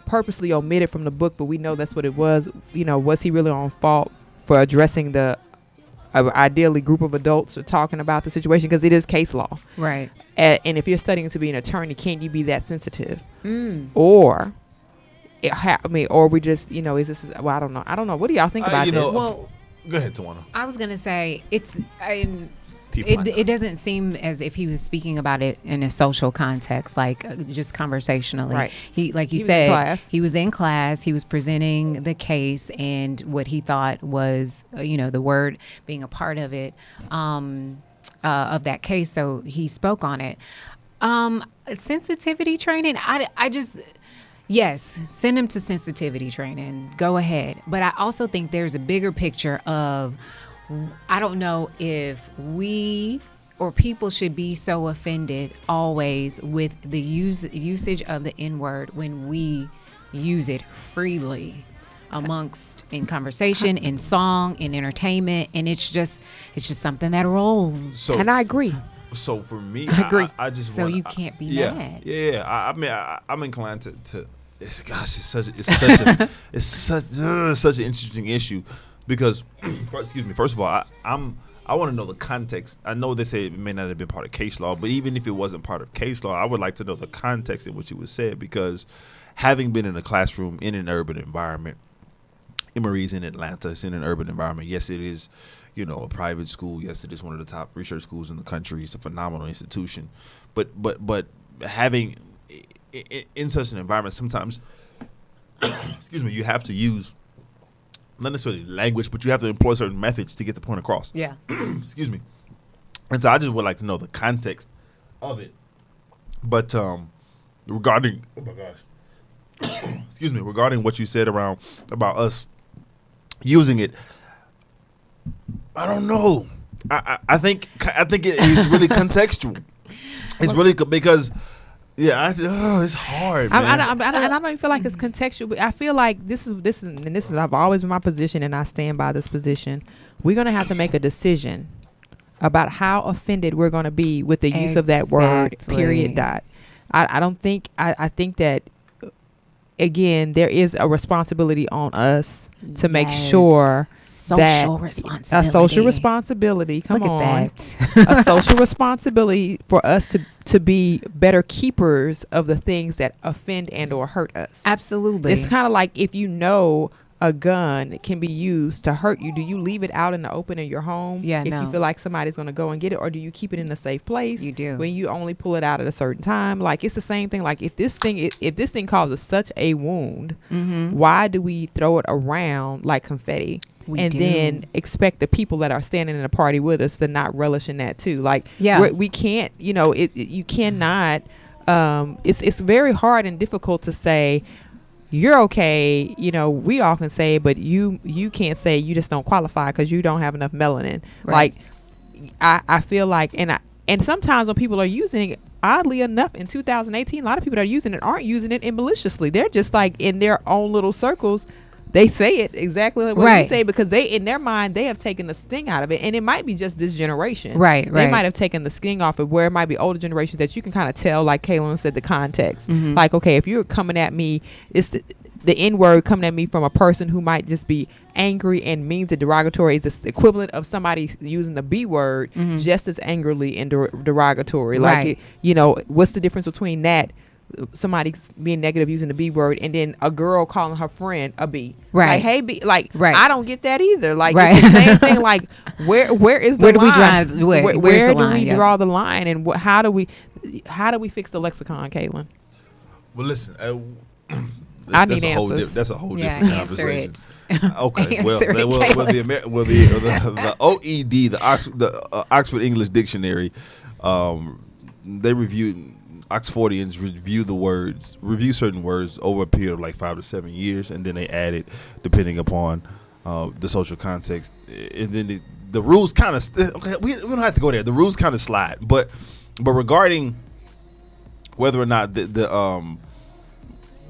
purposely omitted from the book, but we know that's what it was, was he really on fault for addressing the ideally group of adults or talking about the situation, because it is case law, Right. and if you're studying to be an attorney, can't you be that sensitive? Or we just, is this? Well, I don't know. What do y'all think about this? Well, go ahead, Tawana. I was gonna say it doesn't seem as if he was speaking about it in a social context, like just conversationally. Right. He, like you He was in said, class. he was in class. He was presenting the case and what he thought was, the word being a part of it, of that case. So he spoke on it. Sensitivity training. I just. Yes, send him to sensitivity training. Go ahead. But I also think there's a bigger picture of, I don't know if we or people should be so offended always with the usage of the N-word when we use it freely amongst in conversation, in song, in entertainment, and it's just something that rolls. And I agree. So for me, I agree. I just So wanna- you can't be yeah, mad. Yeah, I mean, I'm inclined to. It's such an interesting issue, because first of all, I want to know the context. I know they say it may not have been part of case law, but even if it wasn't part of case law, I would like to know the context in which it was said, because having been in a classroom in an urban environment, Emory's in Atlanta, it's in an urban environment. Yes, it is, a private school. Yes, it is one of the top research schools in the country. It's a phenomenal institution, but having in such an environment, sometimes, you have to use not necessarily language, but you have to employ certain methods to get the point across. Yeah. Excuse me. And so I just would like to know the context of it. But regarding, oh my gosh, regarding what you said about us using it, I don't know. I think it's really contextual. It's really because. Yeah, it's hard, man. I don't even feel like it's contextual, but I feel like this is I've always been my position, and I stand by this position. We're gonna have to make a decision about how offended we're gonna be with the use of that word. Period. Dot. I don't think. I think that again, there is a responsibility on us to make sure that a social responsibility. Come Look on, at that. a social responsibility for us to be better keepers of the things that offend and or hurt us. Absolutely. It's kind of like if you know a gun can be used to hurt you, do you leave it out in the open in your home? Yeah, if no. you feel like somebody's going to go and get it, or do you keep it in a safe place? You do. When you only pull it out at a certain time. Like, it's the same thing. Like, if this thing causes such a wound, why do we throw it around like confetti? We do. Then expect the people that are standing in a party with us to not relish in that too. Like, we can't, you cannot, it's very hard and difficult to say, you're okay, we all can say, but you can't say, you just don't qualify because you don't have enough melanin. Right. Like, I feel like, and sometimes when people are using it, oddly enough, in 2018, a lot of people that are using it aren't using it maliciously. They're just like in their own little circles. They say it exactly like what they say, because they, in their mind, they have taken the sting out of it. And it might be just this generation. Right. They might have taken the sting off of where it might be older generations that you can kind of tell, like Kaylin said, the context. Like, okay, if you're coming at me, it's the N-word coming at me from a person who might just be angry and means it derogatory is the equivalent of somebody using the B word just as angrily and derogatory. Like, what's the difference between that? Somebody being negative using the B word, and then a girl calling her friend a B. Right. Like, hey, B. Like, I don't get that either. Like, it's the same thing. Like, where is the line? Do we drive? Where do we draw the line? And how do we fix the lexicon, Caitlin? Well, listen. I need answers. That's a whole different conversation. Okay. Answer Well, the OED, the Oxford English Dictionary, they reviewed. Oxfordians review certain words over a period of like 5 to 7 years, and then they add it depending upon the social context. And then the rules kind of we don't have to go there. The rules kind of slide, but regarding whether or not it's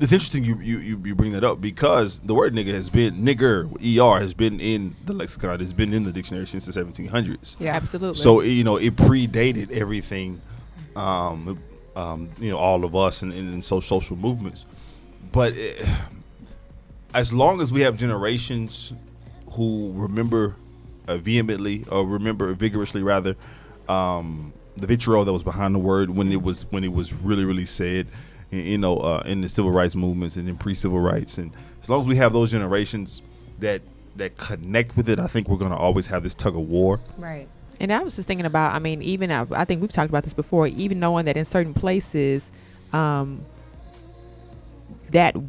interesting you bring that up, because the word nigger has been ER has been in the lexicon, has been in the dictionary since the 1700s. Yeah, absolutely. So it predated everything. All of us and social movements. But as long as we have generations who remember vehemently, or remember vigorously rather, the vitriol that was behind the word when it was really, really said, in the civil rights movements and in pre-civil rights, and as long as we have those generations that connect with it, I think we're going to always have this tug of war. Right. And I was just thinking about, I mean, even I think we've talked about this before, even knowing that in certain places, that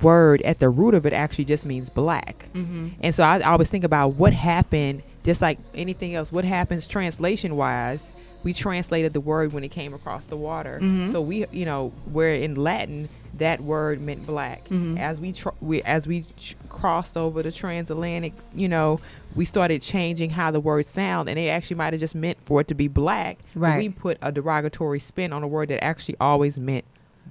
word at the root of it actually just means black. And so I always think about what happened, just like anything else, what happens translation wise. We translated the word when it came across the water. So we, where in Latin, that word meant black. As we crossed over the transatlantic, we started changing how the words sound, and it actually might have just meant for it to be black. Right. But we put a derogatory spin on a word that actually always meant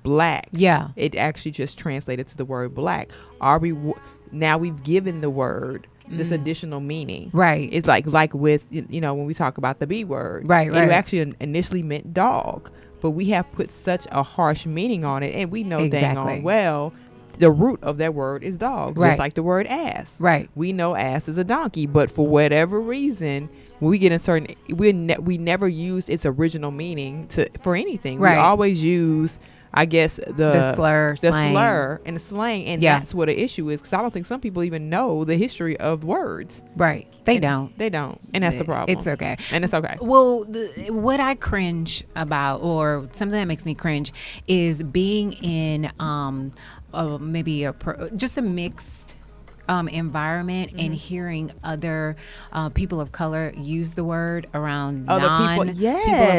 black. Yeah. It actually just translated to the word black. Now we've given the word this additional meaning. Right. It's like with, when we talk about the B word. Right. It actually initially meant dog, but we have put such a harsh meaning on it, and we know dang on well the root of that word is dog, just like the word ass. Right. We know ass is a donkey, but for whatever reason, when we get in certain, we never use its original meaning for anything. Right. We always use, I guess, the slur and the slang, and that's what the issue is, because I don't think some people even know the history of words. Right. They don't, and that's the problem. It's okay, and it's okay. Well, what I cringe about, or something that makes me cringe, is being in just a mixed environment and hearing other people of color use the word around people of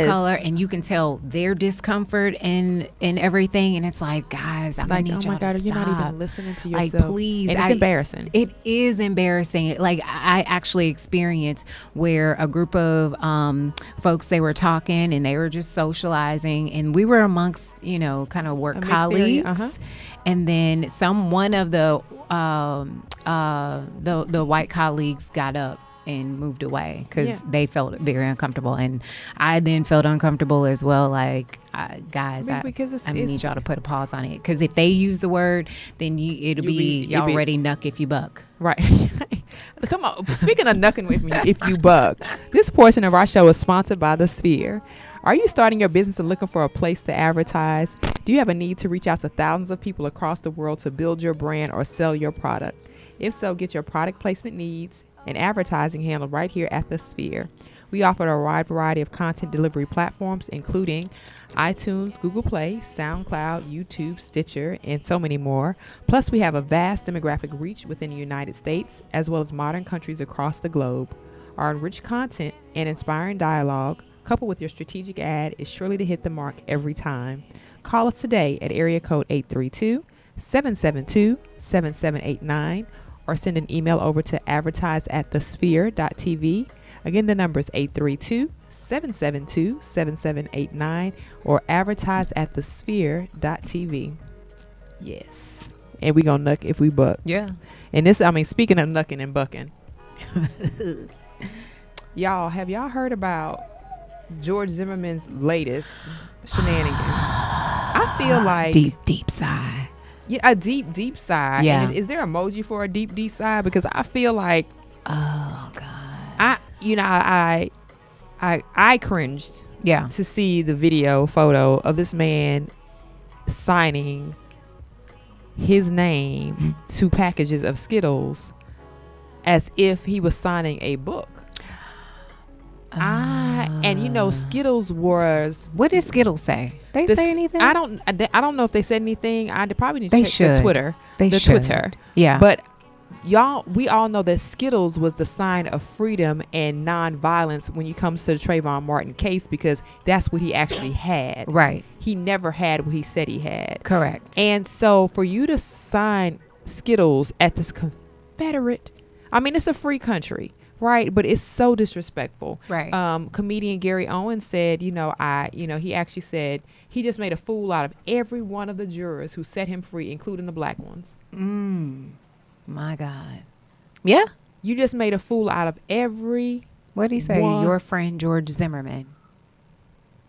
color, and you can tell their discomfort and everything, and it's like, guys, I'm like, oh my God, you're not even listening to yourself. Like, please, and it's embarrassing. It is embarrassing. Like, I actually experienced where a group of folks, they were talking and they were just socializing, and we were amongst kind of work colleagues, and then one of the white colleagues got up and moved away because they felt very uncomfortable, and I then felt uncomfortable as well. Like, guys, I need y'all to put a pause on it, because if they use the word, then it'll be y'all ready knuck if you buck. Right. Come on. Speaking of knucking with me if you buck, this portion of our show is sponsored by The Sphere. Are you starting your business and looking for a place to advertise? Do you have a need to reach out to thousands of people across the world to build your brand or sell your product? If so, get your product placement needs and advertising handled right here at The Sphere. We offer a wide variety of content delivery platforms, including iTunes, Google Play, SoundCloud, YouTube, Stitcher, and so many more. Plus, we have a vast demographic reach within the United States, as well as modern countries across the globe. Our enriched content and inspiring dialogue, coupled with your strategic ad, is surely to hit the mark every time. Call us today at area code 832-772-7789 or send an email over to advertise@thesphere.tv. Again, the number is 832-772-7789 or advertise@thesphere.tv. Yes. And we gonna nuck if we buck. Yeah. And this, I mean, speaking of nucking and bucking. Y'all, have y'all heard about George Zimmerman's latest shenanigans? I feel like deep sigh. Yeah, a deep sigh. Yeah. And is there an emoji for a deep sigh? Because I feel like, Oh God. I cringed Yeah. to see the photo of this man signing his name to packages of Skittles as if he was signing a book. Skittles was. What did Skittles say? They say anything? I don't know if they said anything. I probably need to They check should. the Twitter. They the should. Twitter. Yeah. But we all know that Skittles was the sign of freedom and nonviolence when it comes to the Trayvon Martin case, because that's what he actually had. Right. He never had what he said he had. Correct. And so for you to sign Skittles at this Confederate, I mean, it's a free country, right? But it's so disrespectful. Right. Comedian Gary Owens said, he actually said he just made a fool out of every one of the jurors who set him free, including the black ones. My God. Yeah. You just made a fool out of every. What did he say? one. Your friend George Zimmerman.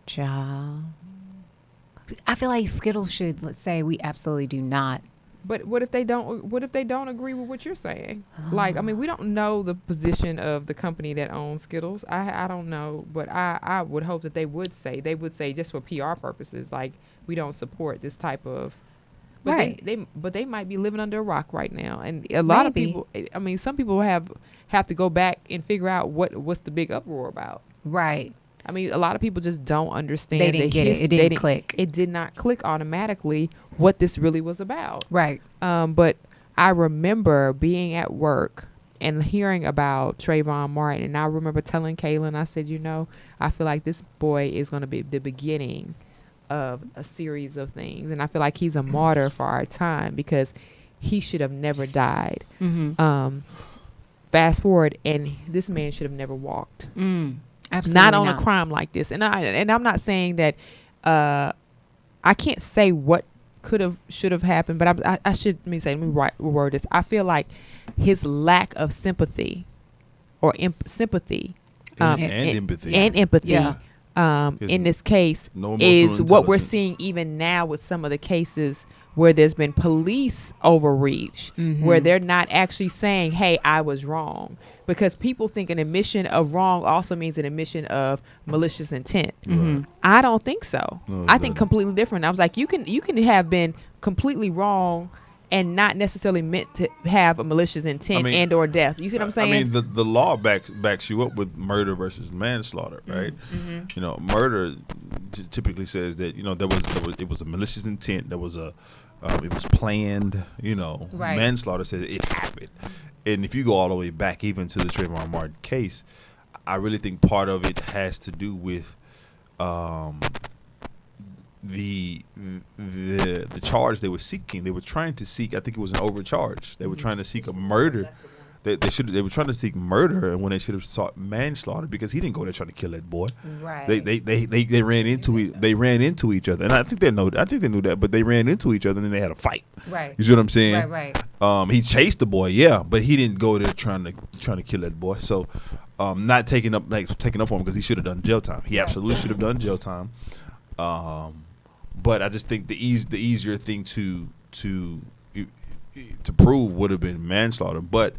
Child. I feel like Skittles should, let's say, we absolutely do not. But what if they don't? What if they don't agree with what you're saying? Like, I mean, we don't know the position of the company that owns Skittles. I don't know, but I would hope that they would say just for PR purposes, like, we don't support this type of. But Right. they might be living under a rock right now, and a lot of Maybe. people. I mean, some people have to go back and figure out what's the big uproar about. Right. I mean, a lot of people just don't understand. They didn't get it. It didn't click. It did not click automatically what this really was about. Right. But I remember being at work and hearing about Trayvon Martin, and I remember telling Kaylin, I said, I feel like this boy is going to be the beginning of a series of things, and I feel like he's a martyr for our time because he should have never died. Fast forward, and this man should have never walked. Absolutely Not on a crime like this, and I'm not saying that I can't say what should have happened, but I should let me word this. I feel like his lack of sympathy or sympathy and empathy. Yeah. In this case No is emotional what we're intelligence. seeing even now with some of the cases where there's been police overreach, where they're not actually saying, hey, I was wrong, because people think an admission of wrong also means an admission of malicious intent. I don't think so. No, I it think doesn't. completely different. I was like, you can have been completely wrong and not necessarily meant to have a malicious intent and or death. You see what I'm saying? I mean, the law backs you up with murder versus manslaughter, right? Murder typically says that it was a malicious intent. There was it was planned. Right. Manslaughter says it happened. And if you go all the way back even to the Trayvon Martin case, I really think part of it has to do with the charge they were seeking. They were trying to seek, I think it was an overcharge. They were trying to seek a murder. They were trying to seek murder, and when they should have sought manslaughter, because he didn't go there trying to kill that boy. Right. They ran into each other, and I think they knew that, but they ran into each other and then they had a fight. Right. You see what I'm saying? Right. He chased the boy, yeah, but he didn't go there trying to kill that boy. So, not taking up for him because he should have done jail time. He absolutely should have done jail time. But I just think the easier thing to prove would have been manslaughter. But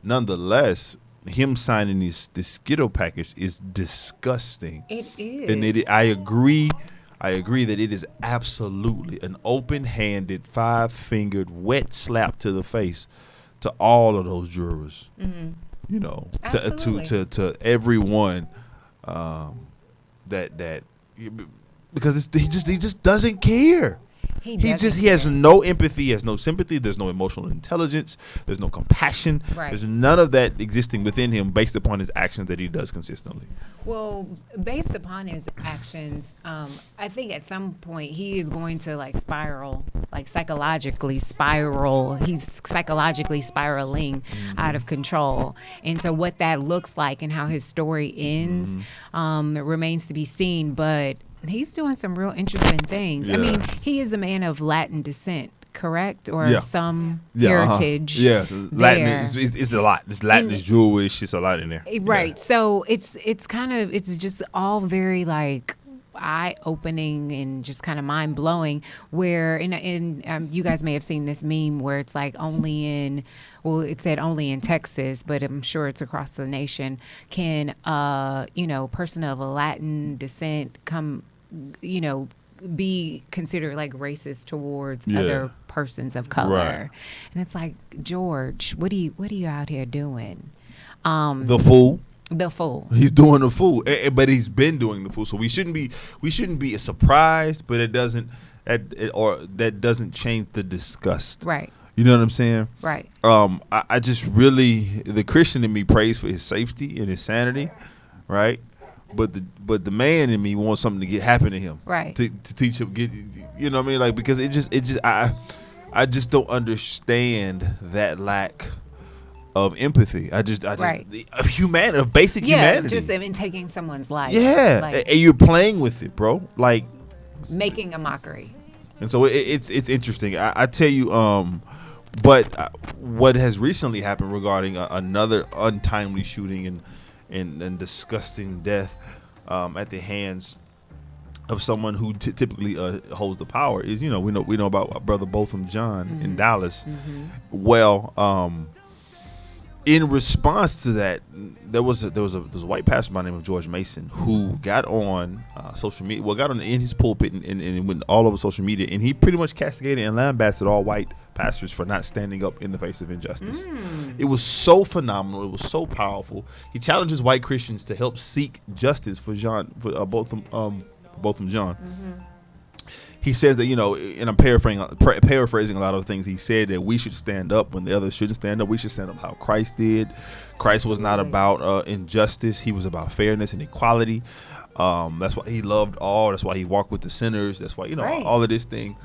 nonetheless, him signing this Skittle package is disgusting. It is. And I agree that it is absolutely an open-handed, 5-fingered, wet slap to the face to all of those jurors. Mm-hmm. You know, Absolutely. to everyone that because he just doesn't care. He has no empathy, he has no sympathy, there's no emotional intelligence, there's no compassion, Right. There's none of that existing within him based upon his actions that he does consistently. Well, based upon his actions, I think at some point he is going to spiral, psychologically spiral. He's psychologically spiraling out of control. And so what that looks like and how his story ends remains to be seen. But he's doing some real interesting things. Yeah. I mean, he is a man of Latin descent, correct? Or some heritage. Yeah, so Latin there. is a lot. It's Latin, it's Jewish, it's a lot in there. Right. Yeah. So it's just all very eye-opening and just kind of mind-blowing, where in you guys may have seen this meme where it's it said only in Texas, but I'm sure it's across the nation, can person of a Latin descent come be considered racist towards other persons of color. Right. And it's George, what are you out here doing? The fool. The fool. He's doing the fool, but he's been doing the fool. So we shouldn't be surprised, but that doesn't change the disgust. Right. You know what I'm saying? Right. I just really, the Christian in me prays for his safety and his sanity, right? But the man in me wants something to happen to him, Right. To teach him, you know what I mean? Because I just don't understand that lack of empathy. I just Right. of humanity, of basic humanity. Just in taking someone's life. Yeah, and you're playing with it, bro. Making a mockery. And so it's interesting. I tell you, but what has recently happened regarding another untimely shooting and disgusting death at the hands of someone who typically holds the power is, we know about Brother Botham Jean in Dallas. Mm-hmm. Well, in response to that, there was a white pastor by the name of George Mason who got on social media. Well, got on in his pulpit and went all over social media, and he pretty much castigated and lambasted all white pastors for not standing up in the face of injustice. It was so phenomenal. It was so powerful. He challenges white Christians to help seek justice for Botham Jean. He says that, and I'm paraphrasing a lot of things he said, that we should stand up when the others shouldn't stand up. We should stand up how Christ did. Christ was not about injustice. He was about fairness and equality. That's why he loved all. That's why he walked with the sinners. That's why, Right. all of this thing.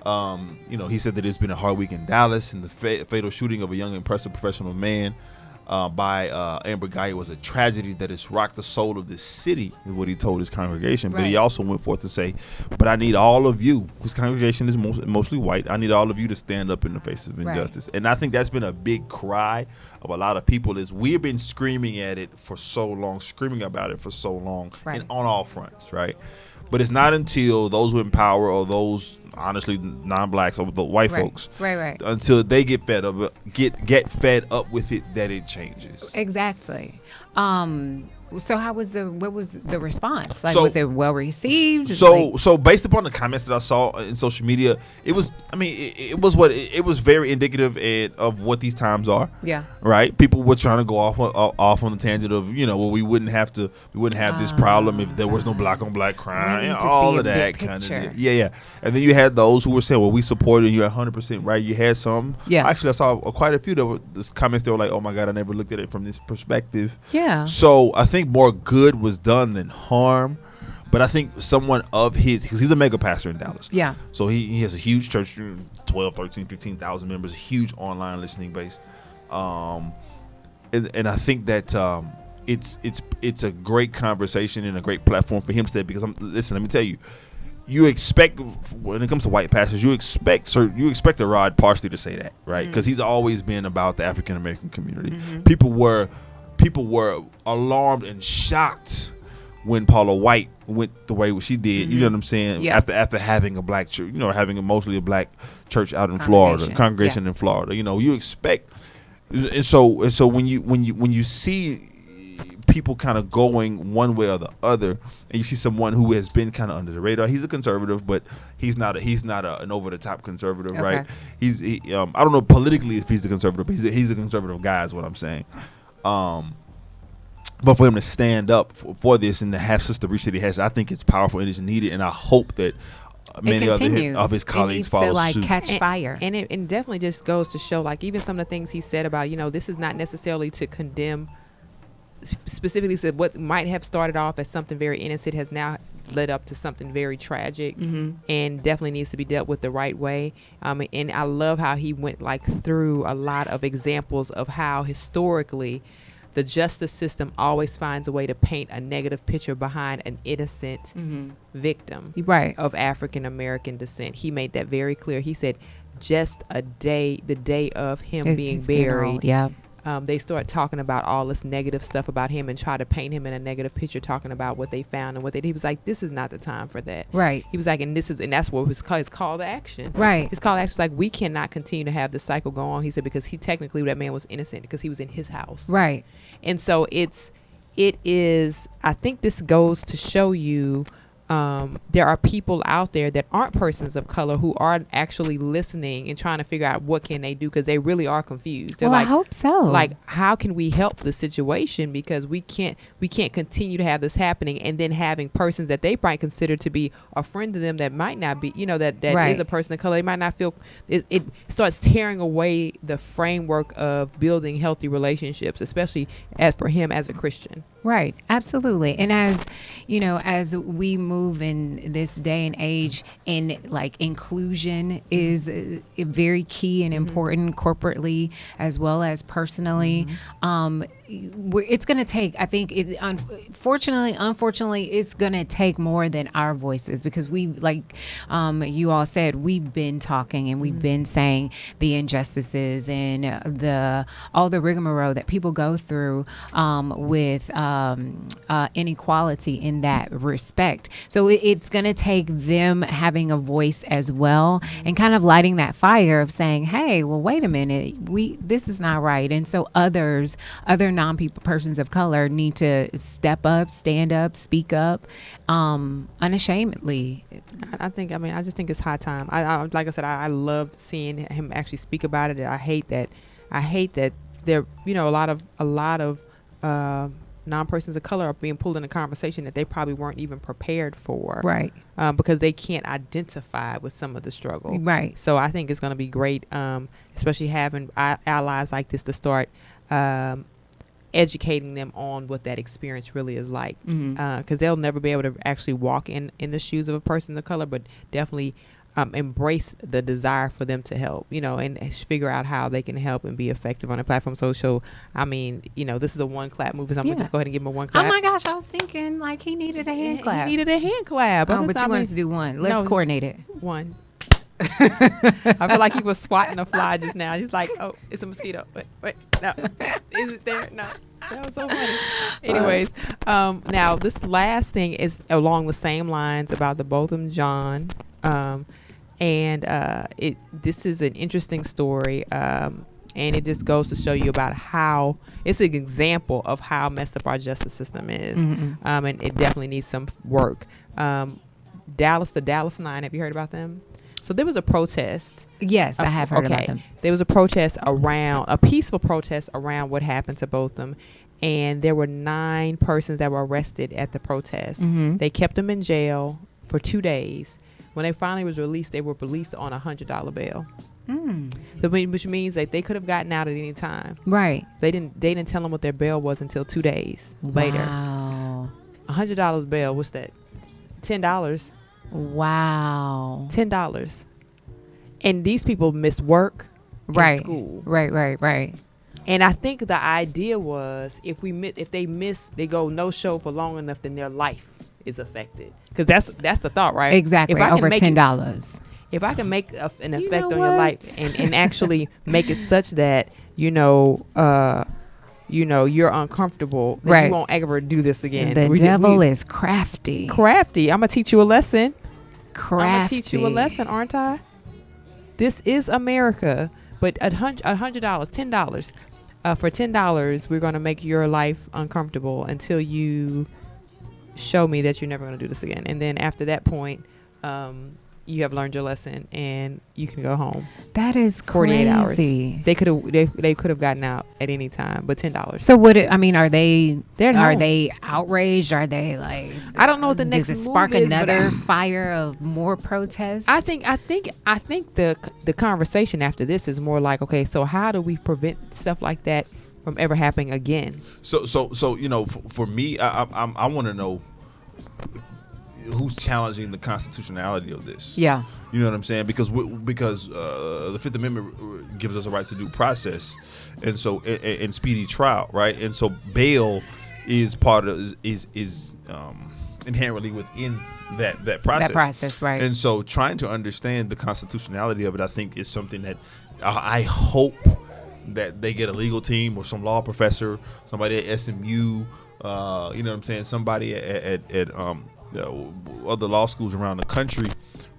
He said that it's been a hard week in Dallas, and the fatal shooting of a young, impressive professional man by Amber Guy was a tragedy that has rocked the soul of this city, is what he told his congregation. But he Right. also went forth to say, but I need all of you. His congregation is mostly white. I need all of you to stand up in the face of injustice. And I think that's been a big cry of a lot of people, is we've been screaming about it for so long, Right. and on all fronts, right? But it's not until those in power, or those honestly non-blacks or the white Right. folks, Right. until they get fed up with it, that it changes. Exactly. So what was the response? So- Was it well received? So based upon the comments that I saw in social media, it was very indicative of what these times are. Yeah. Right. People were trying to go off on the tangent of, we wouldn't have this problem if there was no black on black crime, We need and to all see of a that big kind of picture. yeah. And then you had those who were saying, well, we support it, and you're 100% right. You had some. Yeah. Actually, I saw quite a few that were comments that were like, oh my God, I never looked at it from this perspective. Yeah. So I think more good was done than harm. But I think someone of his, because he's a mega pastor in Dallas. Yeah. So he has a huge church, 12, 13, 15,000 members, a huge online listening base. And I think that it's a great conversation and a great platform for him to say, because let me tell you, you expect, when it comes to white pastors, you expect a Rod Parsley to say that, right? Because he's always been about the African American community. People were alarmed and shocked when Paula White went the way she did. You know what I'm saying? Yeah. After having a black church, having mostly a black church out in Florida, congregation Yeah. in Florida. You expect And so when you see people kind of going one way or the other, and you see someone who has been kind of under the radar. He's a conservative, but he's not an over the top conservative, Okay. right? I don't know politically if he's a conservative, but he's a conservative guy is what I'm saying. But for him to stand up for this and to have such the reach that he has, I think it's powerful and it's needed, and I hope that many of his colleagues follow suit. Catch fire. And it definitely just goes to show, like, even some of the things he said about, this is not necessarily to condemn. Specifically said what might have started off as something very innocent has now led up to something very tragic, and definitely needs to be dealt with the right way. And I love how he went through a lot of examples of how historically the justice system always finds a way to paint a negative picture behind an innocent victim of African American descent. He made that very clear. He said just the day of him being buried, they start talking about all this negative stuff about him and try to paint him in a negative picture, talking about what they found and he was like, this is not the time for that. Right. He was like, and that's what his call to action. Right. His call to action was like, we cannot continue to have this cycle go on. He said, because that man was innocent because he was in his house. Right. And so it is, I think this goes to show you, there are people out there that aren't persons of color who are actually listening and trying to figure out what can they do, because they really are confused. They're I hope so. Like, how can we help the situation? Because we can't continue to have this happening, and then having persons that they might consider to be a friend to them that might not be, that is a person of color. They might not feel it starts tearing away the framework of building healthy relationships, especially for him as a Christian. Right. Absolutely. And as we move in this day and age, and inclusion is very key and important corporately as well as personally. It's going to take, I think, unfortunately, it's going to take more than our voices, because you all said, we've been talking and we've been saying the injustices and all the rigmarole that people go through with inequality in that respect. So it's going to take them having a voice as well, and kind of lighting that fire of saying, hey, well, wait a minute, this is not right. And so other persons of color need to step up, stand up, speak up, unashamedly. I just think it's high time. Like I said, I loved seeing him actually speak about it. I hate that there, a lot of non-persons of color are being pulled in a conversation that they probably weren't even prepared for. Right. Because they can't identify with some of the struggle. Right. So I think it's going to be great, especially having allies like this to start educating them on what that experience really is like. Because they'll never be able to actually walk in the shoes of a person of color, but definitely embrace the desire for them to help, and figure out how they can help and be effective on a platform. So this is a one clap movie, so I'm gonna just go ahead and give him a one clap. Oh my gosh, I was thinking he needed a hand clap. He needed a hand clap. Oh, but you wanted to do one. Let's coordinate it. One. I feel like he was swatting a fly just now. He's like, oh, it's a mosquito. Wait, no. Is it there? No. That was so funny. Anyways, now this last thing is along the same lines about the Botham Jean. This is an interesting story, and it just goes to show you about how it's an example of how messed up our justice system is, and it definitely needs some work. The Dallas 9, have you heard about them? So there was a protest. Yes, I have heard about them. There was a peaceful protest around what happened to Botham, and there were 9 persons that were arrested at the protest. They kept them in jail for 2 days. When they finally was released, they were released on $100 bail. Which means that they could have gotten out at any time. Right. They didn't tell them what their bail was until 2 days later. Wow. $100 bail. What's that? $10. Wow. $10. And these people miss work and school. Right. And I think the idea was if they go no show for long enough, then their life is affected. Because that's the thought, right? Exactly. Over $10. If I can make an effect on your life and actually make it such that you're uncomfortable, then you won't ever do this again. The devil is crafty. I'm gonna teach you a lesson. Crafty. I'm gonna teach you a lesson, aren't I? This is America, but $100, $10. for $10, we're going to make your life uncomfortable until you show me that you're never going to do this again. And then after that point, you have learned your lesson and you can go home. That is 48 hours. crazy. They could have gotten out at any time, but $10. So are they They're at are home. they outraged? Are they like, I don't know what the next does it move spark is, but another fire of more protests? I think the conversation after this is more like, okay, so how do we prevent stuff like that from ever happening again? So for me, I want to know who's challenging the constitutionality of this. Yeah. You know what I'm saying? Because the Fifth Amendment gives us a right to due process, and so and speedy trial, right? And so bail is part of is inherently within that process. That process, right? And so trying to understand the constitutionality of it, I think, is something that I hope that they get a legal team or some law professor, somebody at SMU, you know what I'm saying, somebody at other law schools around the country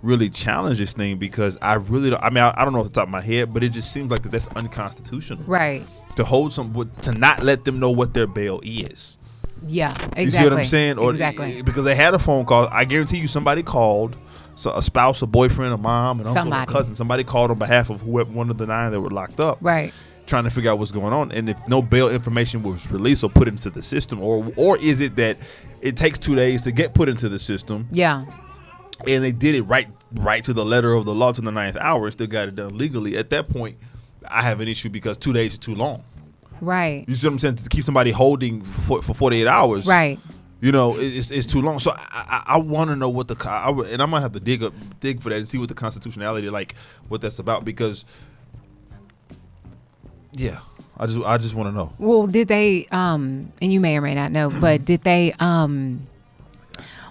really challenge this thing, because I really don't, I don't know off the top of my head, but it just seems like that's unconstitutional. Right. To hold to not let them know what their bail is. Yeah, exactly. You see what I'm saying? Or exactly. Because they had a phone call. I guarantee you somebody called, so a spouse, a boyfriend, a mom, an uncle, a cousin. Somebody called on behalf of whoever, one of the 9 that were locked up. Right. Trying to figure out what's going on, and if no bail information was released or put into the system, or is it that it takes 2 days to get put into the system? Yeah. And they did it right to the letter of the law to the 9th hour, still got it done legally. At that point, I have an issue, because 2 days is too long. Right. You see what I'm saying? To keep somebody holding for 48 hours. Right. It's too long. So I want to know what and I might have to dig for that and see what the constitutionality, like what that's about, because yeah, I just want to know. Well, did they and you may or may not know, but did they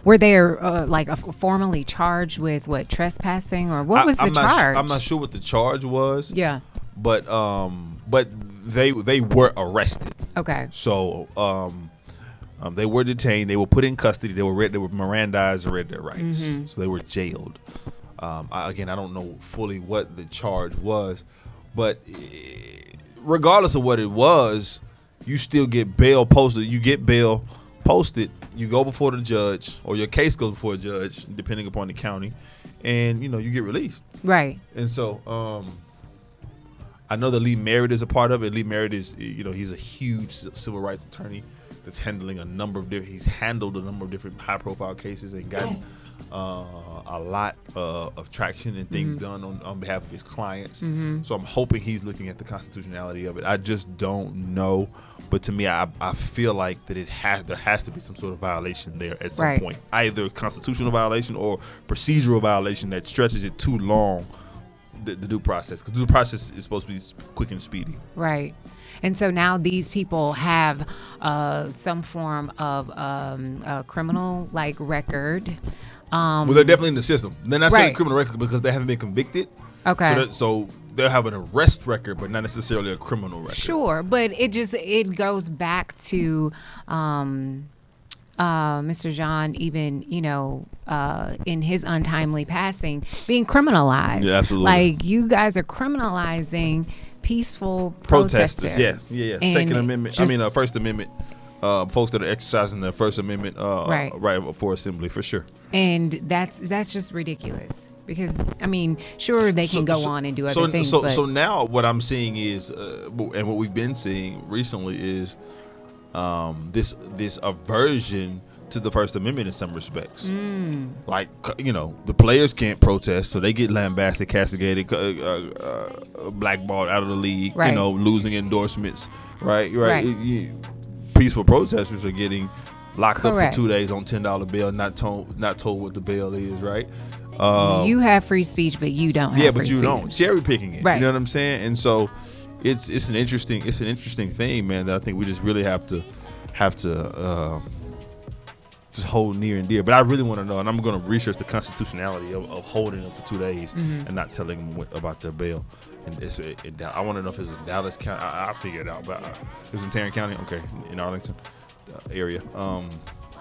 were they formally charged with trespassing, or what was the charge? I'm not sure what the charge was. Yeah. But they were arrested. Okay. So they were detained. They were put in custody. They were Mirandized and read their rights. Mm-hmm. So they were jailed. I don't know fully what the charge was, but regardless of what it was, you still get bail posted. You get bail posted. You go before the judge, or your case goes before a judge, depending upon the county, and you get released. Right. And so I know that Lee Merritt is a part of it. Lee Merritt is, he's a huge civil rights attorney that's handling he's handled a number of different high-profile cases and gotten a lot of traction and things done on behalf of his clients. Mm-hmm. So I'm hoping he's looking at the constitutionality of it. I just don't know, but to me, I feel like that there has to be some sort of violation there at some point, either constitutional violation or procedural violation that stretches it too long. The due process, because the due process is supposed to be quick and speedy. Right. And so now these people have some form of a criminal record. Well, they're definitely in the system. They're not saying a criminal record because they haven't been convicted. Okay. So they'll have an arrest record, but not necessarily a criminal record. Sure, but it goes back to Mr. John, even, in his untimely passing, being criminalized. Yeah, absolutely. Like, you guys are criminalizing peaceful protesters. Yes. Yeah. Second Amendment. First Amendment. Folks that are exercising their First Amendment right for assembly, for sure. And that's just ridiculous. Because, sure, they can go on and do other things. So now what I'm seeing is, and what we've been seeing recently is, this aversion to the First Amendment in some respects. Like, the players can't protest, so they get lambasted, castigated, blackballed out of the league, losing endorsements, right? Peaceful protesters are getting locked up for 2 days on $10 bail, not told what the bail is, right? You have free speech, but you don't have free speech. Yeah, but you don't. Cherry picking it. Right. You know what I'm saying? And so it's an interesting thing, man, that I think we just really have to just hold near and dear. But I really want to know, and I'm going to research the constitutionality of holding them for 2 days and not telling them about their bail. And I want to know if it's in Dallas County. I'll figure it out. But it was in Tarrant County, okay, in Arlington area.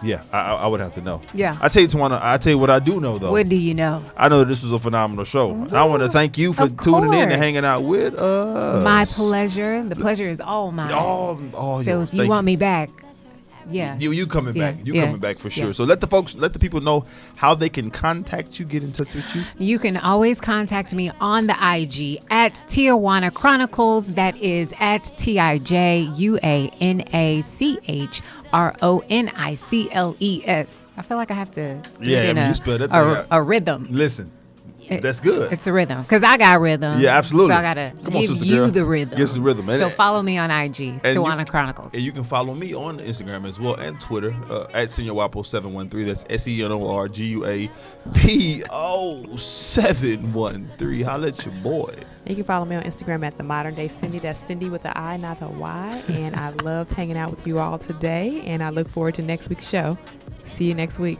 Yeah, I would have to know. Yeah. I tell you, Tawana, I tell you what I do know though. What do you know? I know this was a phenomenal show, and I want to thank you for Of tuning in and course. hanging out with us. My pleasure. The pleasure is all mine. Oh, so yours. if you Thank want me back, yeah. You coming Yeah, back. You yeah, coming back for sure. yeah. So let the people know how they can contact you, get in touch with you. You can always contact me on the IG at Tijuana Chronicles. That is at TIJUANACHRONICLES. I feel like I have to do Yeah, it in I mean, you spell that thing out. a rhythm. Listen, that's good. It's a rhythm because I got rhythm. Yeah, absolutely. So I gotta Come on, give sister you girl. the rhythm. Give us the rhythm. So follow me on IG, Tijuana Chronicles. And you can follow me on Instagram as well and Twitter at SeniorWapo713. That's SENORGUAPO713. Holla at your boy. You can follow me on Instagram at The Modern Day Cindy. That's Cindy with the I, not the Y. And I loved hanging out with you all today. And I look forward to next week's show. See you next week.